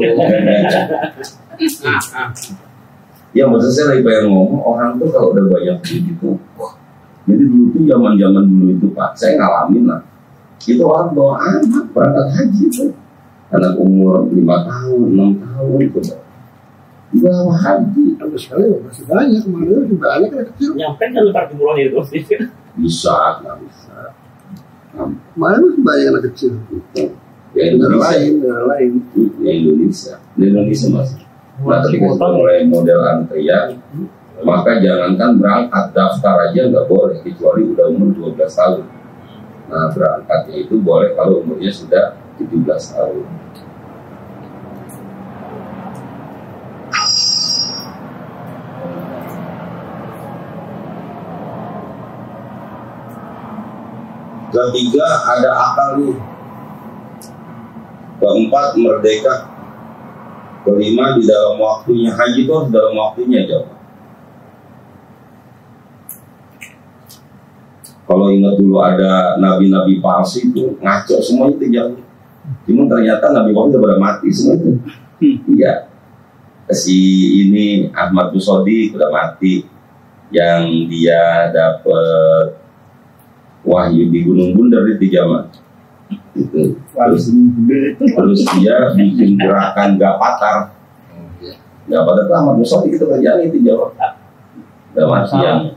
S3: Ya maksud saya lagi pengen ngomong orang tuh kalau udah banyak duit itu, jadi dulu tuh zaman dulu itu Pak, saya ngalamin lah. Itu orang bawa anak berangkat haji tuh, anak umur 5 tahun, 6 tahun gitu. Bawa haji.
S2: Sampai sekali masih banyak, kemarin juga banyak yang kecil.
S4: Nyampe kan lebar jumroh itu
S3: Bisa, nggak bisa.
S2: Kemarin masih banyak anak kecil.
S3: Ya
S2: Negara
S3: Indonesia.
S2: lain.
S3: Ya Indonesia. Di Indonesia masih. Nah ketika sudah mulai model antrian, maka jangankan berangkat, daftar aja nggak boleh kecuali udah umur 12 tahun. Nah berangkatnya itu boleh kalau umurnya sudah 17 tahun. Ketiga ada akal nih. Keempat merdeka. Kelima di dalam waktunya, haji itu harus dalam waktunya jawab. Kalau ingat dulu ada nabi-nabi palsu itu ngaco semua itu jauh. Cuma ternyata nabi palsu udah pada mati semua itu. Iya. Si ini Ahmad Busodi udah mati, yang dia dapat wahyu di Gunung Bundar di zaman itu. Terus dia bikin gerakan Gapatar. Gapatar itu Ahmad Busodi kita kerjaan itu jawab. Udah mati yang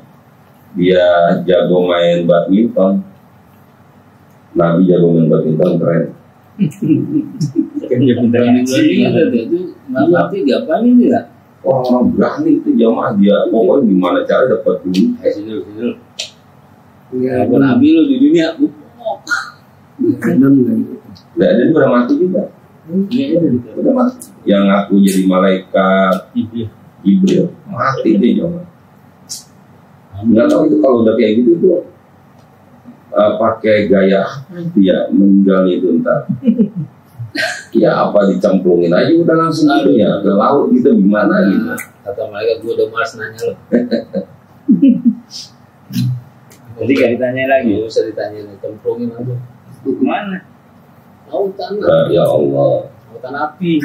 S3: dia jago main badminton. Nabi jago main badminton keren.
S1: Itu nggak apa nih ya?
S3: Orang berani itu jamaah dia. Pokoknya gimana cara dapat duit.
S2: Iya,
S1: Nabi lo di dunia.
S2: kadang kan.
S3: Dan dia pernah mati juga. Udah mati. Yang aku jadi malaikat Jibril mati dia jangan. Nggak tahu itu kalau udah kayak gitu tuh pakai gaya dia meninggal itu entar. Ya apa dicemplungin aja udah langsung gitu ya ke laut gitu gimana gitu.
S1: Kata malaikat gue udah malas nanya lo.
S5: Jadi gak ditanya lagi.
S1: Gak usah ditanya, cemplungin aja.
S5: Itu kemana?
S1: Lautan.
S3: Ya Allah.
S1: Lautan api.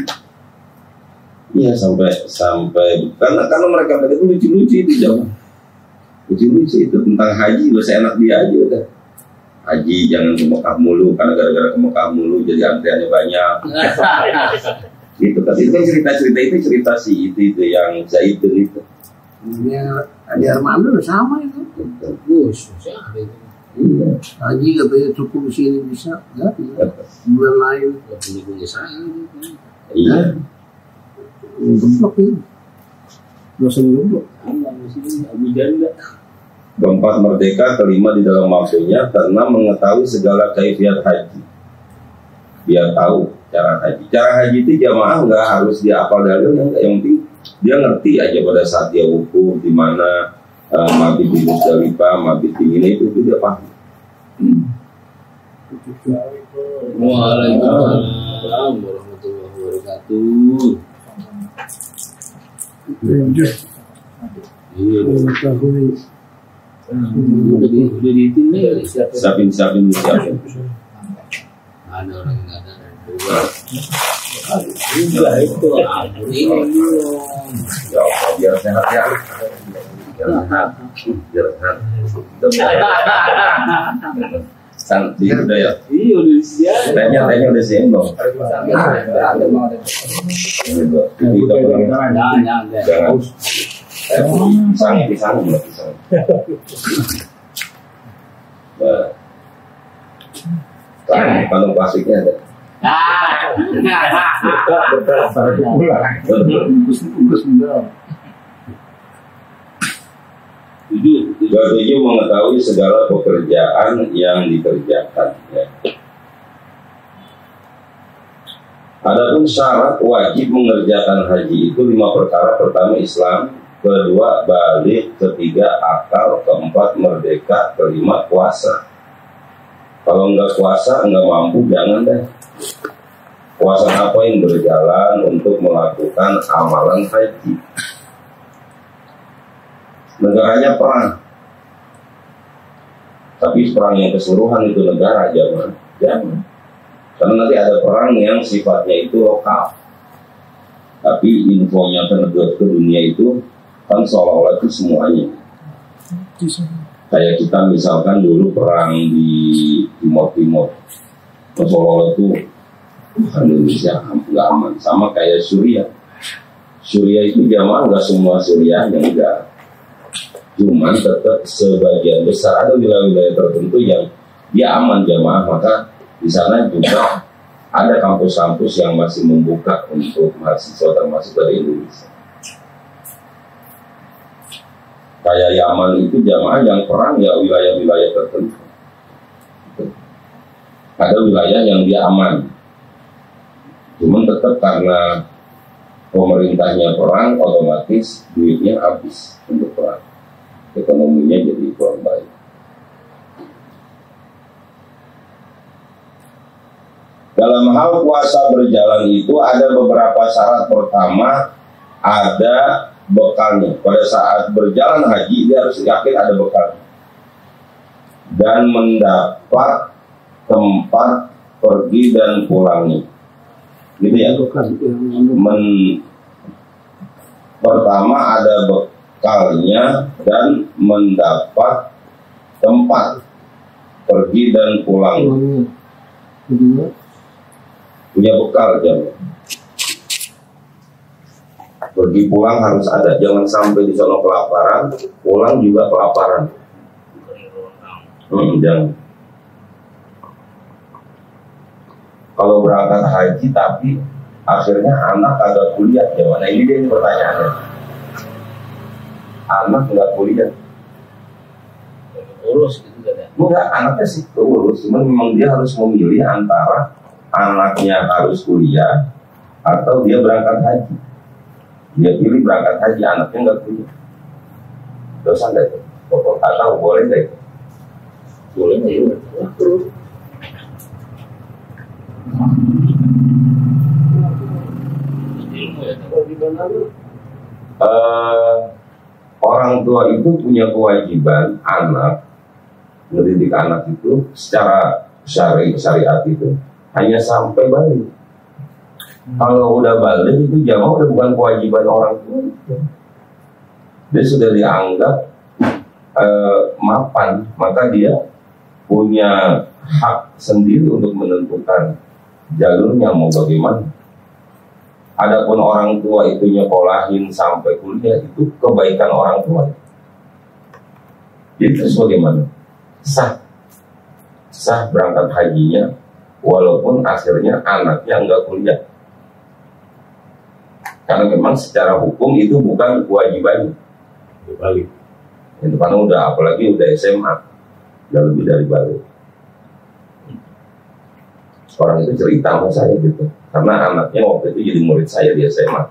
S3: Iya sampai karena mereka tadi itu lucu-lucu itu jangan. Lucu-lucu itu tentang haji udah seenak dia aja udah. Haji jangan ke Mekah mulu karena gara-gara ke Mekah mulu jadi antriannya banyak. Gitu kan itu kan cerita-cerita itu cerita si itu yang Zaidun itu.
S2: Ya, Adi Armando sama itu.
S1: Gus, siapa itu?
S3: Iya.
S2: Haji katanya cukup sini bisa, enggak ya. Bulan lain
S1: Gak punya saya.
S3: Iya.
S2: geblok ini. Dosen geblok.
S1: Sama di sini Abu Janda.
S3: Keempat merdeka, kelima di dalam waktunya karena mengetahui segala kaifiat haji. Biar tahu cara haji. Cara haji itu jamaah nggak harus dia hafal dalilnya, yang penting dia ngerti aja pada saat dia wukuf di mana mabit di Musdalifah, mabit di Mina itu dia paham.
S1: Waalaikumsalam warahmatullahi wabarakatuh. Iya, udah dihitung nih
S3: Siapin.
S1: ada orang yang nggak ada. Enggak itu ini
S3: Ya Allah, biar sehat ya. Biar sehat. Santai udah ya.
S1: iya udah disediain.
S3: Tanya udah siap dong. Jangan. Pisang. Kantong plastiknya ada. Tujuh mengetahui segala pekerjaan yang dikerjakan. Ya. Adapun syarat wajib mengerjakan haji itu 5 perkara. Pertama Islam, kedua balik, ketiga akal, keempat merdeka, kelima puasa. Kalau enggak puasa, enggak mampu, jangan deh. Puasa apa yang berjalan untuk melakukan amalan haji? Negaranya perang, tapi perang yang keseluruhan itu negara jangan. Karena nanti ada perang yang sifatnya itu lokal, tapi infonya ke negara ke dunia itu kan seolah-olah itu semuanya. Kayak kita misalkan dulu perang di Timur, seolah-olah itu Indonesia nggak aman. Sama kayak Suriah itu jamaah nggak semua Suriah yang enggak. Cuman tetap sebagian besar ada wilayah-wilayah tertentu yang dia aman jamaah, maka di sana juga ada kampus-kampus yang masih membuka untuk mahasiswa termasuk dari Indonesia. Kayak Yaman itu jamaah yang perang ya wilayah-wilayah tertentu. Ada wilayah yang dia aman, cuman tetap karena pemerintahnya perang otomatis duitnya habis untuk perang. Ekonominya jadi kurang baik. Dalam hal puasa berjalan itu ada beberapa syarat. Pertama, ada bekalnya. Pada saat berjalan haji dia harus yakin ada bekal dan mendapat tempat pergi dan pulangnya. Gitu ya. Pertama ada bekalnya dan mendapat tempat pergi dan pulang. Punya bekal jangan. Pergi pulang harus ada, jangan sampai di sana kelaparan, pulang juga kelaparan. Jangan. Kalau berangkat haji tapi akhirnya anak agak kuliah, gimana? Ini dia pertanyaannya. Anak nggak kuliah,
S1: urus gitu kan ya.
S3: enggak, anaknya sih urus, cuman memang dia harus memilih antara anaknya harus kuliah atau dia berangkat haji. Dia pilih berangkat haji, anaknya nggak kuliah. Dosa nggak itu? Atau boleh nggak itu?
S4: Boleh nggak ya? Terus
S3: orang tua itu punya kewajiban mendidik anak itu secara syariat itu hanya sampai balik. Kalau udah balik itu jamaah udah bukan kewajiban orang tua. Dia sudah dianggap mapan, maka dia punya hak sendiri untuk menentukan jalurnya mau bagaimana. Adapun orang tua itu nyekolahin sampai kuliah itu kebaikan orang tua. Jadi terus bagaimana? Sah berangkat hajinya walaupun akhirnya anaknya enggak kuliah. Karena memang secara hukum itu bukan kewajibannya.
S4: balik.
S3: Itu karena udah apalagi udah SMA dan lebih dari balik. Orang itu cerita sama saya gitu, karena anaknya waktu itu jadi murid saya di SMA.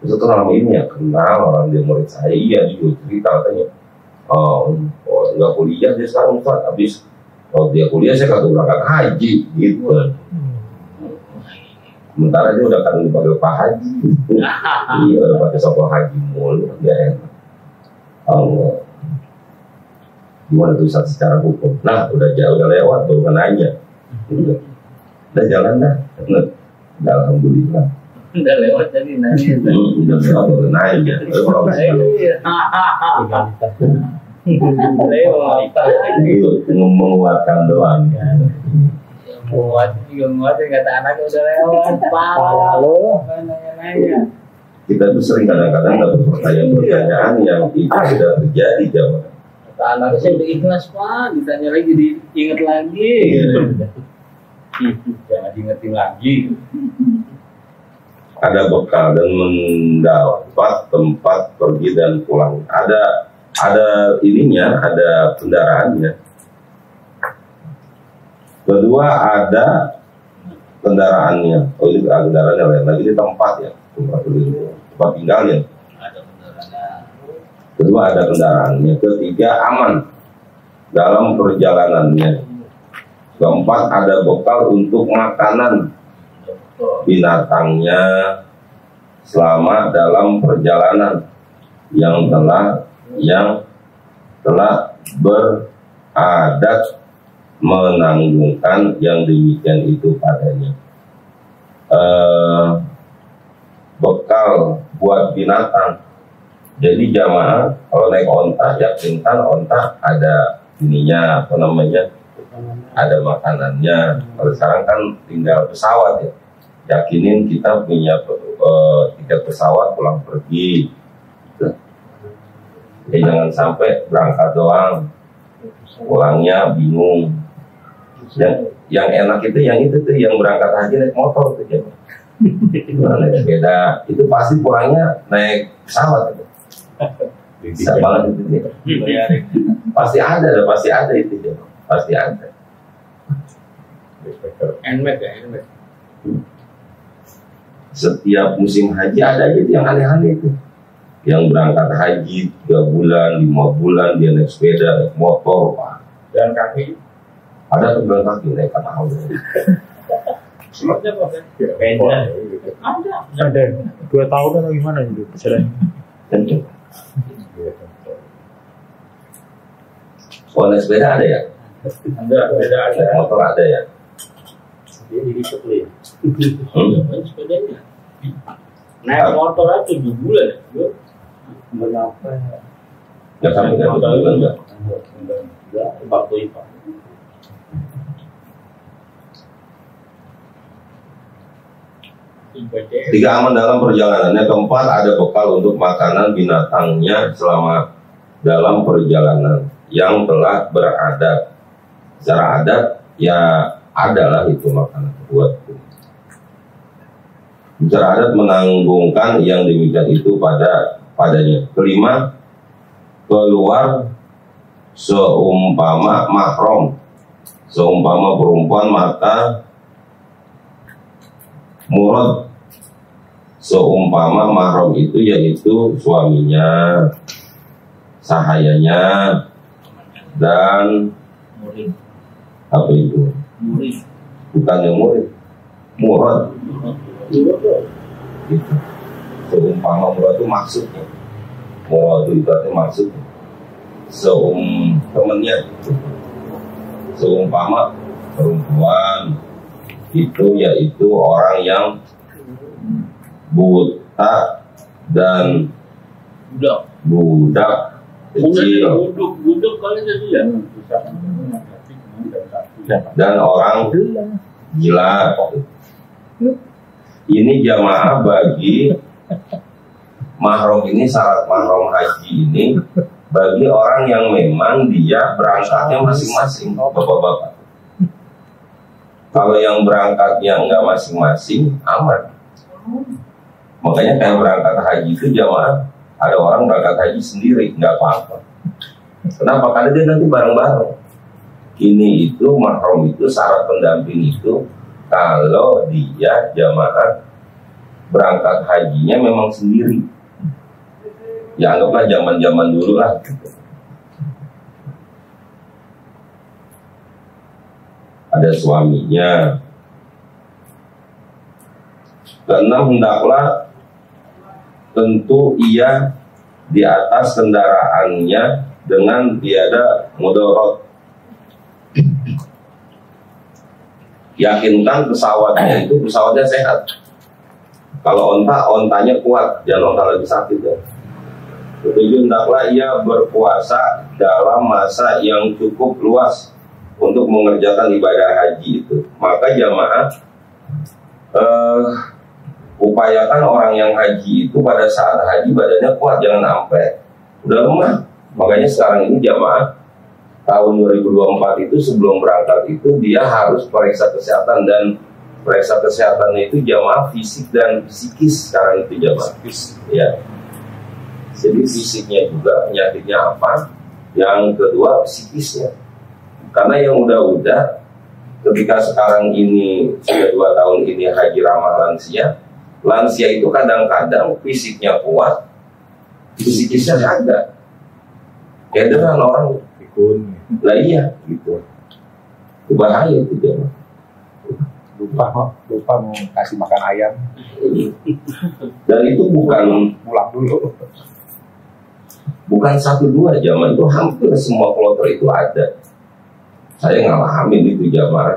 S3: Terus kenal ini ya, kenal orang dia murid saya, iya dia cerita katanya, nggak kuliah dia sekarang Ustaz, habis kalau dia kuliah saya kagak berangkat haji gitu. Sementara dia udah kan dipakai Pak Haji, iya udah pakai soal haji mulu, dia enak. Allah, gimana tuh Ustaz secara hukum? Nah udah jauh udah lewat, baru nanya. Gitu. Udah jalan dah, alhamdulillah.
S5: Udah lewat jadi nanya.
S3: Udah lewat udah nanya. Menguatkan doang.
S5: Muat kata anaknya udah lewat. Lalu nanya.
S3: Kita tuh sering kadang-kadang dapat pertanyaan yang itu sudah terjadi jawab.
S5: Kata anaknya saya udah ikhlas Pak, ditanya lagi diingat lagi. Jangan diingetin lagi.
S3: Ada bekal dan mendapat tempat pergi dan pulang. Ada ininya, ada kendaraannya. Kedua ada kendaraannya. Oh ini kendaraannya lain lagi di tempat ya, tempat tinggalnya.
S5: Ada kendaraannya.
S3: Kedua ada kendaraannya. Ketiga aman dalam perjalanannya. Keempat ada bekal untuk makanan binatangnya selama dalam perjalanan yang telah beradat menanggungkan yang demikian itu padanya. Bekal buat binatang. Jadi jamaah kalau naik onta yakinkan onta ada ininya apa namanya, ada makanannya. Kalau sekarang kan tinggal pesawat ya, yakinin kita punya tiket pesawat pulang pergi. Ya jangan sampai berangkat doang, pulangnya bingung. Yang enak itu yang berangkat haji naik motor tuh ya. Naik sepeda itu pasti pulangnya naik pesawat itu. Bisa banget itu ya. Pasti ada itu ya. Pasti ada.
S5: Nmax ya, Nmax.
S3: Setiap musim haji ada aja yang aneh-aneh itu. Yang berangkat haji 3 bulan, 5 bulan dia naik sepeda, naik motor,
S5: Dan kaki.
S3: ada tuh jalan kaki naik kapal.
S5: Slotnya apa kan?
S6: Ada 2 tahun atau gimana gitu pesanan.
S3: Kenceng. Oh naik sepeda ada ya?
S5: Ada.
S3: Naik motor ada ya?
S4: Dia jadi sekali.
S5: Sepedanya. Naik motor aja 7 bulan ya.
S4: Berapa ya?
S3: Nggak sampai 1 bulan enggak?
S4: Enggak, waktu itu.
S3: Tiga aman dalam perjalanannya. Keempat ada bekal untuk makanan binatangnya selama dalam perjalanan yang telah beradat. Secara adat ya adalah itu makanan buat. Secara adat menanggungkan yang demikian itu padanya. Kelima, keluar seumpama mahram, seumpama perempuan maka Murad seumpama mahram itu yaitu suaminya, sahayanya, dan apa itu? Bukan yang murid, murad. Gitu. Seumpama murad itu maksudnya, murad itu berarti maksudnya. Temennya, seumpama perempuan itu yaitu orang yang buta dan budak kecil dan orang gila. Ini jamaah bagi mahram ini, syarat mahram haji ini bagi orang yang memang dia berangkatnya masing-masing, bapak-bapak. Kalau yang berangkatnya enggak masing-masing, aman. Makanya kayak berangkat haji itu jamaah, ada orang berangkat haji sendiri, enggak apa-apa. Kenapa? Karena dia nanti bareng-bareng. Ini itu mahram itu, syarat pendamping itu kalau dia jamaah berangkat hajinya memang sendiri. Ya anggaplah zaman-zaman dulu lah. Ada suaminya. Keenam, hendaklah tentu ia di atas kendaraannya dengan tiada mudarat. Yakinkan pesawatnya itu pesawatnya sehat. Kalau ontanya kuat, jangan onta lagi sakit ya. Ketujuh, hendaklah ia berpuasa dalam masa yang cukup luas untuk mengerjakan ibadah haji itu. Maka jamaah upayakan orang yang haji itu pada saat haji badannya kuat, jangan sampai udah lemah. Makanya sekarang ini jamaah tahun 2024 itu sebelum berangkat itu dia harus periksa kesehatan, dan periksa kesehatannya itu jamaah fisik dan psikis sekarang itu jamaah. Ya. Jadi fisiknya juga penyakitnya apa, yang kedua psikisnya. Karena yang udah ketika sekarang ini sudah 2 tahun ini haji ramah lansia, lansia itu kadang-kadang fisiknya kuat, psikisnya ada. Kederan orang. Lah iya gitu. Itu bahaya itu jamaah.
S6: Lupa mau kasih makan ayam.
S3: Dan itu bukan
S6: pulang dulu.
S3: Bukan 1-2 jamaah, itu hampir semua kloter itu ada. Saya ngalamin itu jamaah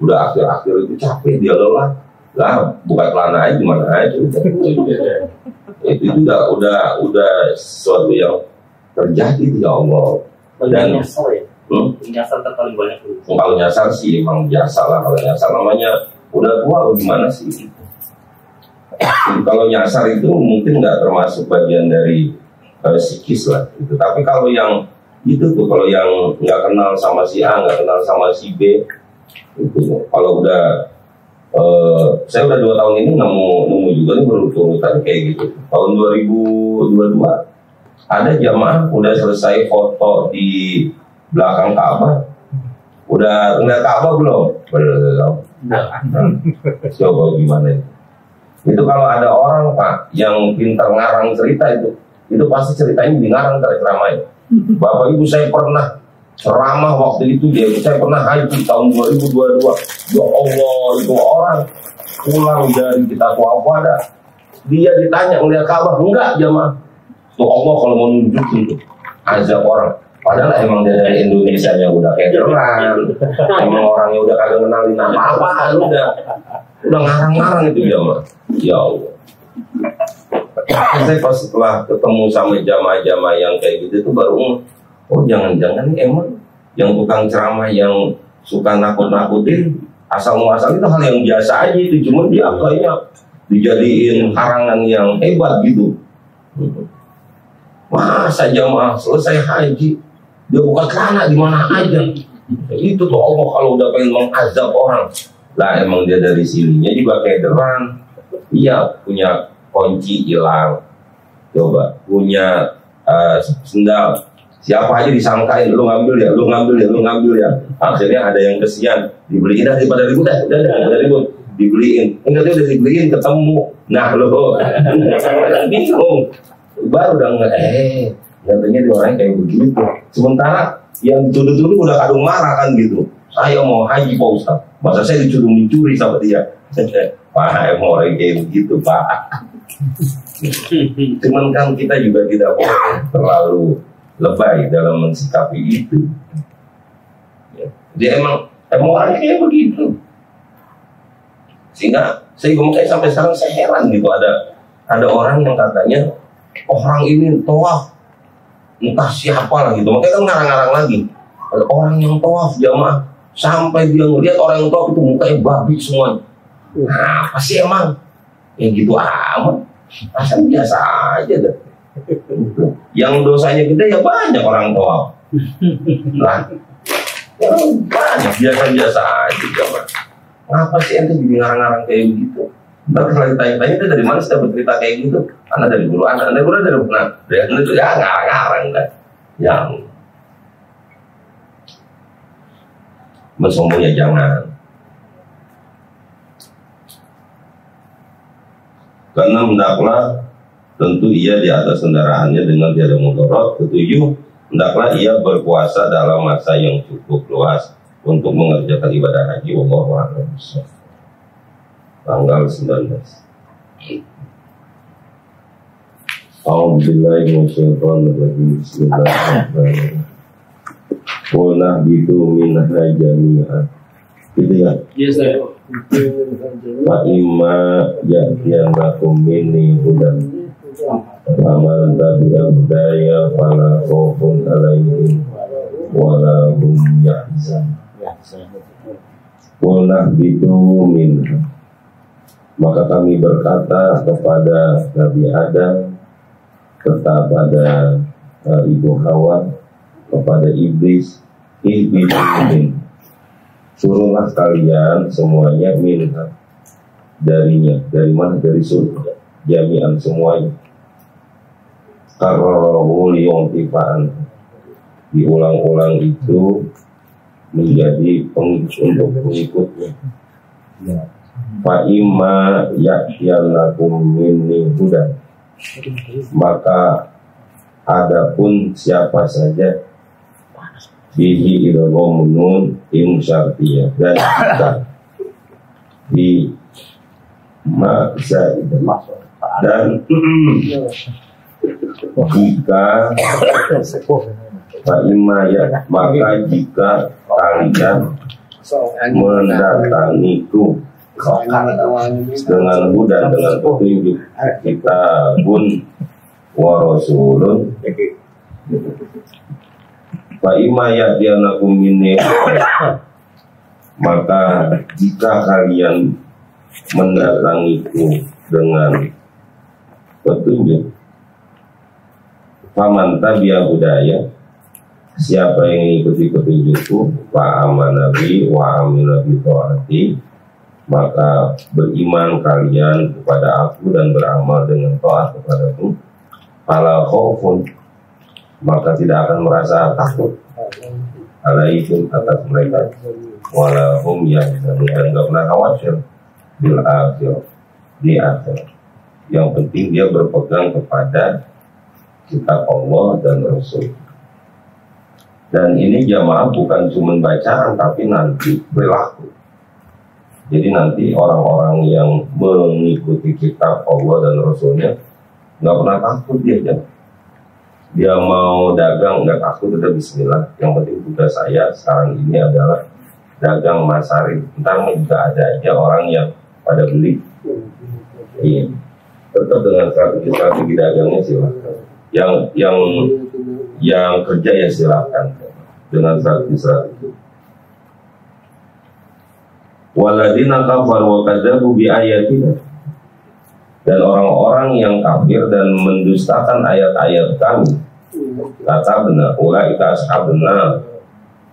S3: udah akhir-akhir itu capek, dia lelah lah, buka celana aja gimana aja itu udah sesuatu yang terjadi ya Allah. Dan
S4: nyasar ya, nyasar terpaling banyak dulu.
S3: Kalau nyasar sih emang biasa lah, kalau nyasar namanya udah tua gimana sih. Kalau nyasar itu mungkin nggak termasuk bagian dari psikis lah gitu. Tapi kalau yang itu tuh, kalau yang nggak kenal sama si A, nggak kenal sama si B itu, kalau udah saya udah 2 tahun ini nemu juga nih berurutan kayak gitu. Tahun 2022 ada jamaah udah selesai foto di belakang Ka'bah, udah ngeliat Ka'bah belum? Belum. Coba gimana itu? Itu kalau ada orang Pak yang pintar ngarang cerita itu pasti ceritanya dingarang dari ceramahnya. Bapak Ibu, saya pernah ceramah waktu itu, saya pernah haji tahun 2022. Ya Allah, itu orang pulang dari kita tua ada, dia ditanya ngeliat Ka'bah, enggak jamaah. Tuh Allah kalau mau nunjukin tuh azab orang. Padahal emang dari Indonesia nya udah kayak keren, emang orangnya udah kagak kenalin apa-apa, udah ngarang-ngarang itu jamaah. Ya Allah. Saya pas setelah ketemu sama jamaah-jamaah yang kayak gitu tuh baru, oh jangan-jangan ini emang yang tukang ceramah yang suka nakut-nakutin asal muasal itu hal yang biasa aja itu, cuma dia kayaknya dijadiin karangan yang hebat gitu. Masa jamaah selesai haji dia buka celana di mana aja. Itu tuh Allah kalau udah pengen mengazab orang. Lah emang dia dari sininya juga kederan. Iya, punya kunci hilang. Coba punya sendal. Siapa aja disangkain lu ngambil ya. Akhirnya ada yang kesian, dibeliin daripada ribut dah, udah ribut. dibeliin. Enggak, dia udah dibeliin ketemu. Nah lo bingung. Baru udah katanya dia orang kayak begitu. Sementara yang dituduh-tuduh udah kadung marah kan gitu. Saya mau haji Pak Ustaz, masa saya disuruh mencuri sama dia. Pak, mau orang kayak begitu Pak. Cuman kan kita juga tidak boleh terlalu lebay dalam mensikapi itu. Dia emang orangnya kayak begitu. Sehingga saya sampai sekarang saya heran gitu, ada orang yang katanya orang ini tawaf entah siapa lah gitu, makanya kan ngarang-ngarang lagi. Ada orang yang tawaf jamaah sampai dia ngelihat orang yang tawaf itu mukanya babi semuanya. Nah, apa sih emang? Ya gitu amat. Rasanya biasa aja deh. Yang dosanya gede ya banyak orang tawaf. Lah, ya banyak biasa-biasa aja jamaah. Ngapa sih ente jadi ngarang-ngarang kayak begitu? Ntar kalau ditanya-tanya itu dari mana sih dapat cerita kayak gitu? Anak dari guru anak dari mana? Dari itu ya ngarang-ngarang kan. Yang mensombongnya jangan. Karena hendaklah tentu ia di atas kendaraannya dengan tiada mudarat. Ketujuh, hendaklah ia berpuasa dalam masa yang cukup luas untuk mengerjakan ibadah haji. Wallahu a'lam. Tanggal 19. A'udzubillahi minasyaitonir rajim. Bismillahirrahmanirrahim. Qulna bitu minha jami'an. Gitu ya?
S1: Yes, sir.
S3: Fa imma ya'tiyannakum minni hudan faman tabi'a hudaya fala khaufun 'alaihim wala hum yahzanun. Qulna bitu minha, maka kami berkata kepada Nabi Adam, kepada Ibu Hawa, kepada iblis, ihbitu, suruhlah kalian semuanya minha, darinya. Dari mana? Dari surga, jami'an semuanya. Kararahu liyontifa'an, diulang-ulang itu menjadi untuk pengikutnya. Fa imma ya'tiyannakum minni hudan, maka adapun siapa saja bihi idghamun in syartiyah dan jika di maksa dan jika Pak Ima ya, maka jika kalian mendatangiku dengan hudan, dengan petunjuk, kitabun wa rasulun, Pak Ima ya dianakum minni, maka jika kalian mendatangiku dengan petunjuk, faman tabi'a hudaya, siapa yang mengikuti petunjukku, wa amana bi wa amila bi taati, maka beriman kalian kepada aku dan beramal dengan taat kepadaku, fala khaufun, maka tidak akan merasa takut, alaihim, atas mereka, wala hum yahzanun, dan enggak pernah khawatir bil akhir, di akhir. Yang penting dia berpegang kepada kitab Allah dan Rasul. Dan ini jamaah bukan cuma bacaan, tapi nanti perilaku. Jadi nanti orang-orang yang mengikuti kitab Allah dan Rasulnya nggak pernah takut dia mau dagang nggak takut, udah bismillah. Yang penting tugas saya sekarang ini adalah dagang masari. Ntar juga ada aja orang yang pada beli. Iya. Tetap dengan strategi dagangnya silakan. Yang kerja ya silakan dengan strategi. Waladina kafaru wa kadzabu bi ayatina, dan orang-orang yang kafir dan mendustakan ayat-ayat kami, kata benar, ulaika ashabuna,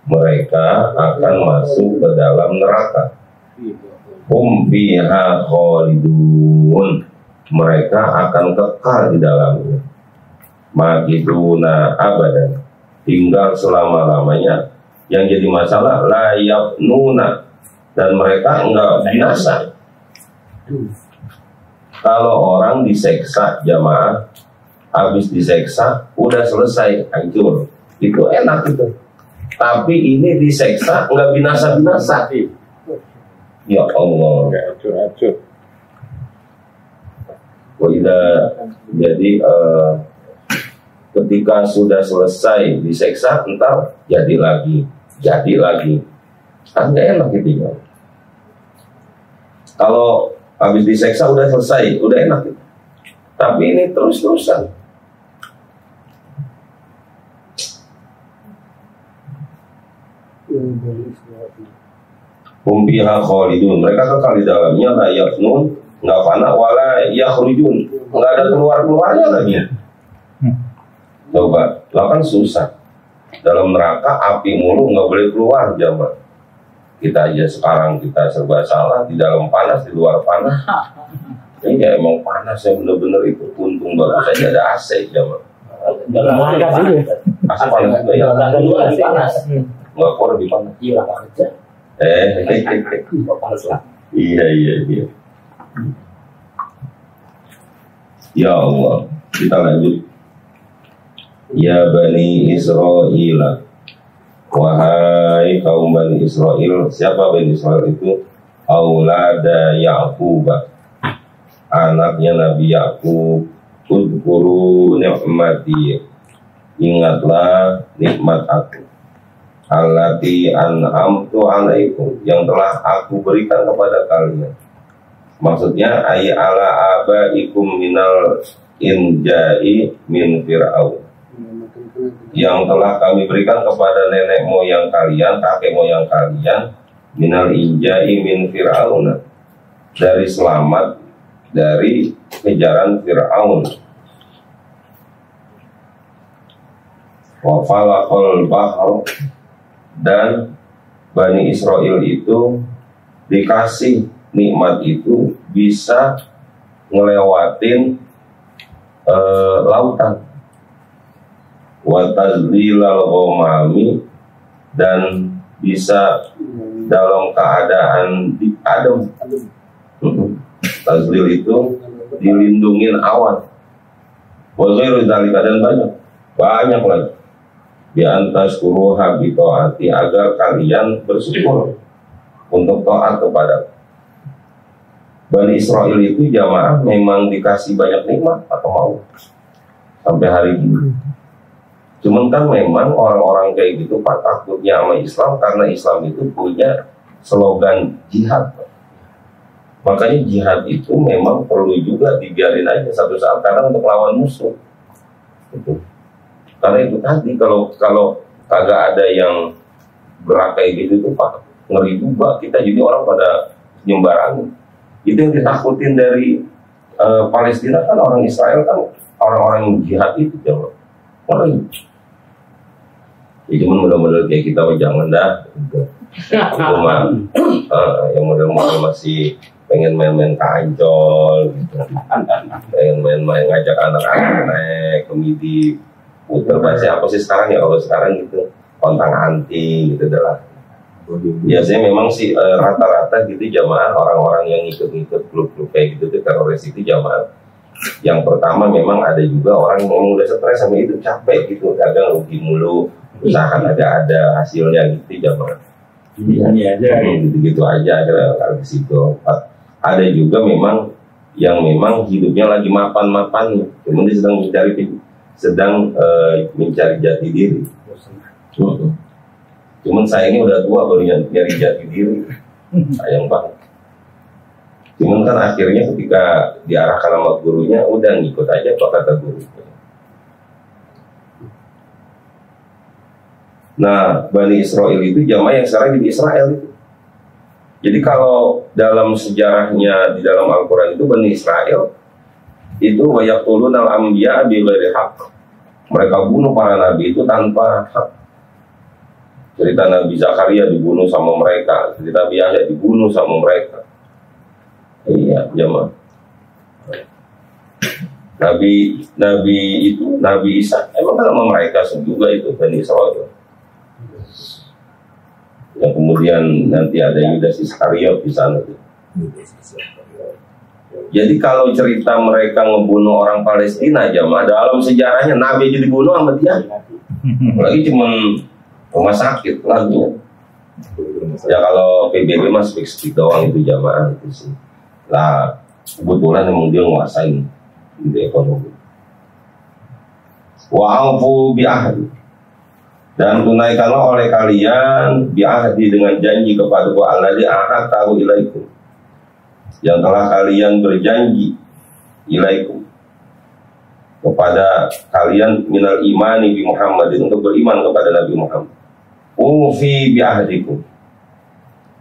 S3: mereka akan masuk ke dalam neraka. Hum fiha khalidun, mereka akan kekal di dalamnya. Makiduna abadan, tinggal selama-lamanya. Yang jadi masalah la yafnuna, dan mereka enggak binasa, Kalau orang diseksa jamaah, habis diseksa, udah selesai, hancur. Itu enak itu. Tapi ini diseksa, nggak binasa-binasa. Ya Allah.
S6: Hancur.
S3: Jadi ketika sudah selesai diseksa, entar jadi lagi. Kan nggak enak gitu ya. Kalau habis diseksa udah selesai, udah enak gitu. Tapi ini terus-terusan. Humpiha khalidun, mereka kekal di dalamnya, la yafnun, nggak fana, wala yakhrujun, nggak ada keluarnya lagi. Coba, lah kan susah. Dalam neraka api mulu, nggak boleh keluar jamaah. Kita aja sekarang kita serba salah, di dalam panas, di luar panas. Ini ya emang panas yang bener-bener itu. Untung bagus aja ada AC jamaah. AC panas juga ya.
S4: Panas.
S3: Nggak kok lebih panas.
S4: Iya, kerja. Panas lah.
S3: Iya. Ya Allah, kita lanjut. Ya Bani Israel, wahai kaum Bani Israel. Siapa Bani Israel itu? Aulada Ya'qub, anaknya Nabi Ya'qub. Udhkuru ni'mati, ingatlah nikmat aku, allati an'amtu alaikum, yang telah aku berikan kepada kalian. Maksudnya ay ala abaikum minal inja'i min fir'aun, yang telah kami berikan kepada nenek moyang kalian, kakek moyang kalian, minal inja'i min fir'aun, dari selamat dari kejaran Fir'aun. Wa falaqal bahr, dan Bani Israel itu dikasih nikmat itu bisa ngelewatin lautan. Wa tazlilal ghamami, dan bisa dalam keadaan adem. Tazlil itu dilindungin awan. Wa ghairu dzalika, dan banyak lagi. Bi antaskuru habitaati, agar kalian bersyukur untuk taat kepada Bani Israel itu jamaah memang dikasih banyak nikmat atau mau sampai hari ini. Cuman kan memang orang-orang kayak gitu pak takutnya sama Islam, karena Islam itu punya slogan jihad. Makanya jihad itu memang perlu juga dibiarin aja satu saat, karena untuk lawan musuh. Gitu. Karena itu tadi kalau kagak ada yang gerak kayak gitu tuh pak, ngeri juga. Kita jadi orang pada nyembarangi. Itu yang ditakutin dari Palestina kan, orang Israel kan orang-orang yang jihad itu jangan ngeri. Ya cuman mudah-mudahan kayak kita jangan dah. Gitu. Cuma yang model-model masih pengen main-main kancol gitu. Pengen main-main ngajak anak-anak naik ke midi puter bahasa apa sih sekarang ya, kalau sekarang gitu kontang anting gitu adalah. Biasanya memang sih rata-rata gitu jamaah orang-orang yang ikut-ikut klub-klub kayak gitu tuh teroris itu jamaah. Yang pertama memang ada juga orang yang udah stres sama itu, capek gitu, dagang rugi mulu, usaha ada hasilnya gitu jamaah. Iya aja gitu aja ada di situ. Ada juga memang yang memang hidupnya lagi mapan-mapan, kemudian sedang mencari jati diri. Cuman saya ini udah tua baru nyari jati diri, sayang banget. Cuman kan akhirnya ketika diarahkan sama gurunya, udah ngikut aja apa kata guru. Nah, Bani Israel itu jamaah yang sekarang di Israel itu. Jadi kalau dalam sejarahnya di dalam Al-Quran itu Bani Israel itu wayaqtulun al-anbiya bighairi haqq. Mereka bunuh para nabi itu tanpa hak. Cerita Nabi Zakaria dibunuh sama mereka, cerita Nabi Yahya dibunuh sama mereka. Iya, jamaah. Nabi Isa emang kan sama mereka juga itu Bani Israel. Yang kemudian nanti ada Yudas Iskariot di sana. Jadi kalau cerita mereka ngebunuh orang Palestina jamaah, dalam sejarahnya Nabi aja dibunuh sama dia. Lagi cuma rumah sakit lagunya. Ya kalau PBB mah speak doang itu jamaah itu sih. Lah kebetulan emang dia nguasain di ekonomi. Wa aufu bi ahdi, dan tunaikanlah oleh kalian bi ahdi dengan janji kepadaku alladzi ahadtu ilaikum, yang telah kalian berjanji ilaikum kepada kalian minal imani bi Muhammadin, untuk beriman kepada Nabi Muhammad. Ufi bi ahdikum,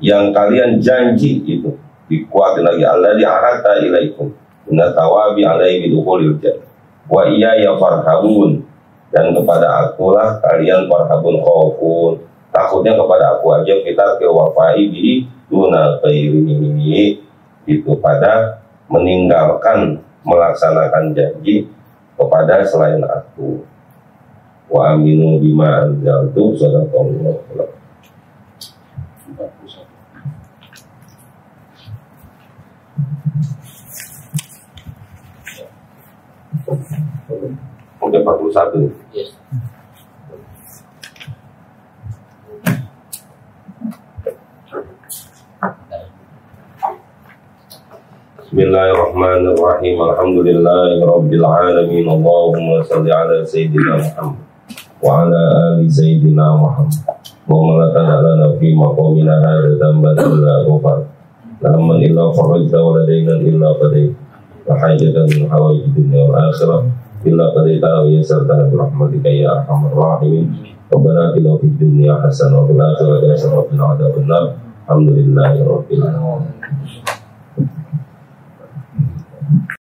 S3: yang kalian janji itu dikuatin lagi alladzi ahadtu ilaikum inna tawabi alaihi bidukhulil jannah wa iya ya farhabun, dan kepada akulah kalian farhabun khaufun, takutnya kepada aku aja kita ke wafai bi duna khairi, itu pada meninggalkan melaksanakan janji kepada selain aku. Wa aminu bima anzaltu sadaqallahu. Oke, 41.
S4: Yes.
S3: Bismillahirrahmanirrahim. Alhamdulillahirabbil alamin. Allahumma shalli ala sayyidina Muhammad wa ala ali sayyidina Muhammad. Wa la ta'ala fi maqamina hadza dhanban illa ghafar. Lamman illa farajta wa ladaina illa qadayt. La hajatan min hawaijid dunya wal akhirah illa qadayta wa yasarta bi rahmatika ya arhamar rahimin. Rabbana atina fid dunya hasanah wa fil akhirati hasanah wa qina adzabannar. Alhamdulillahirabbil alamin.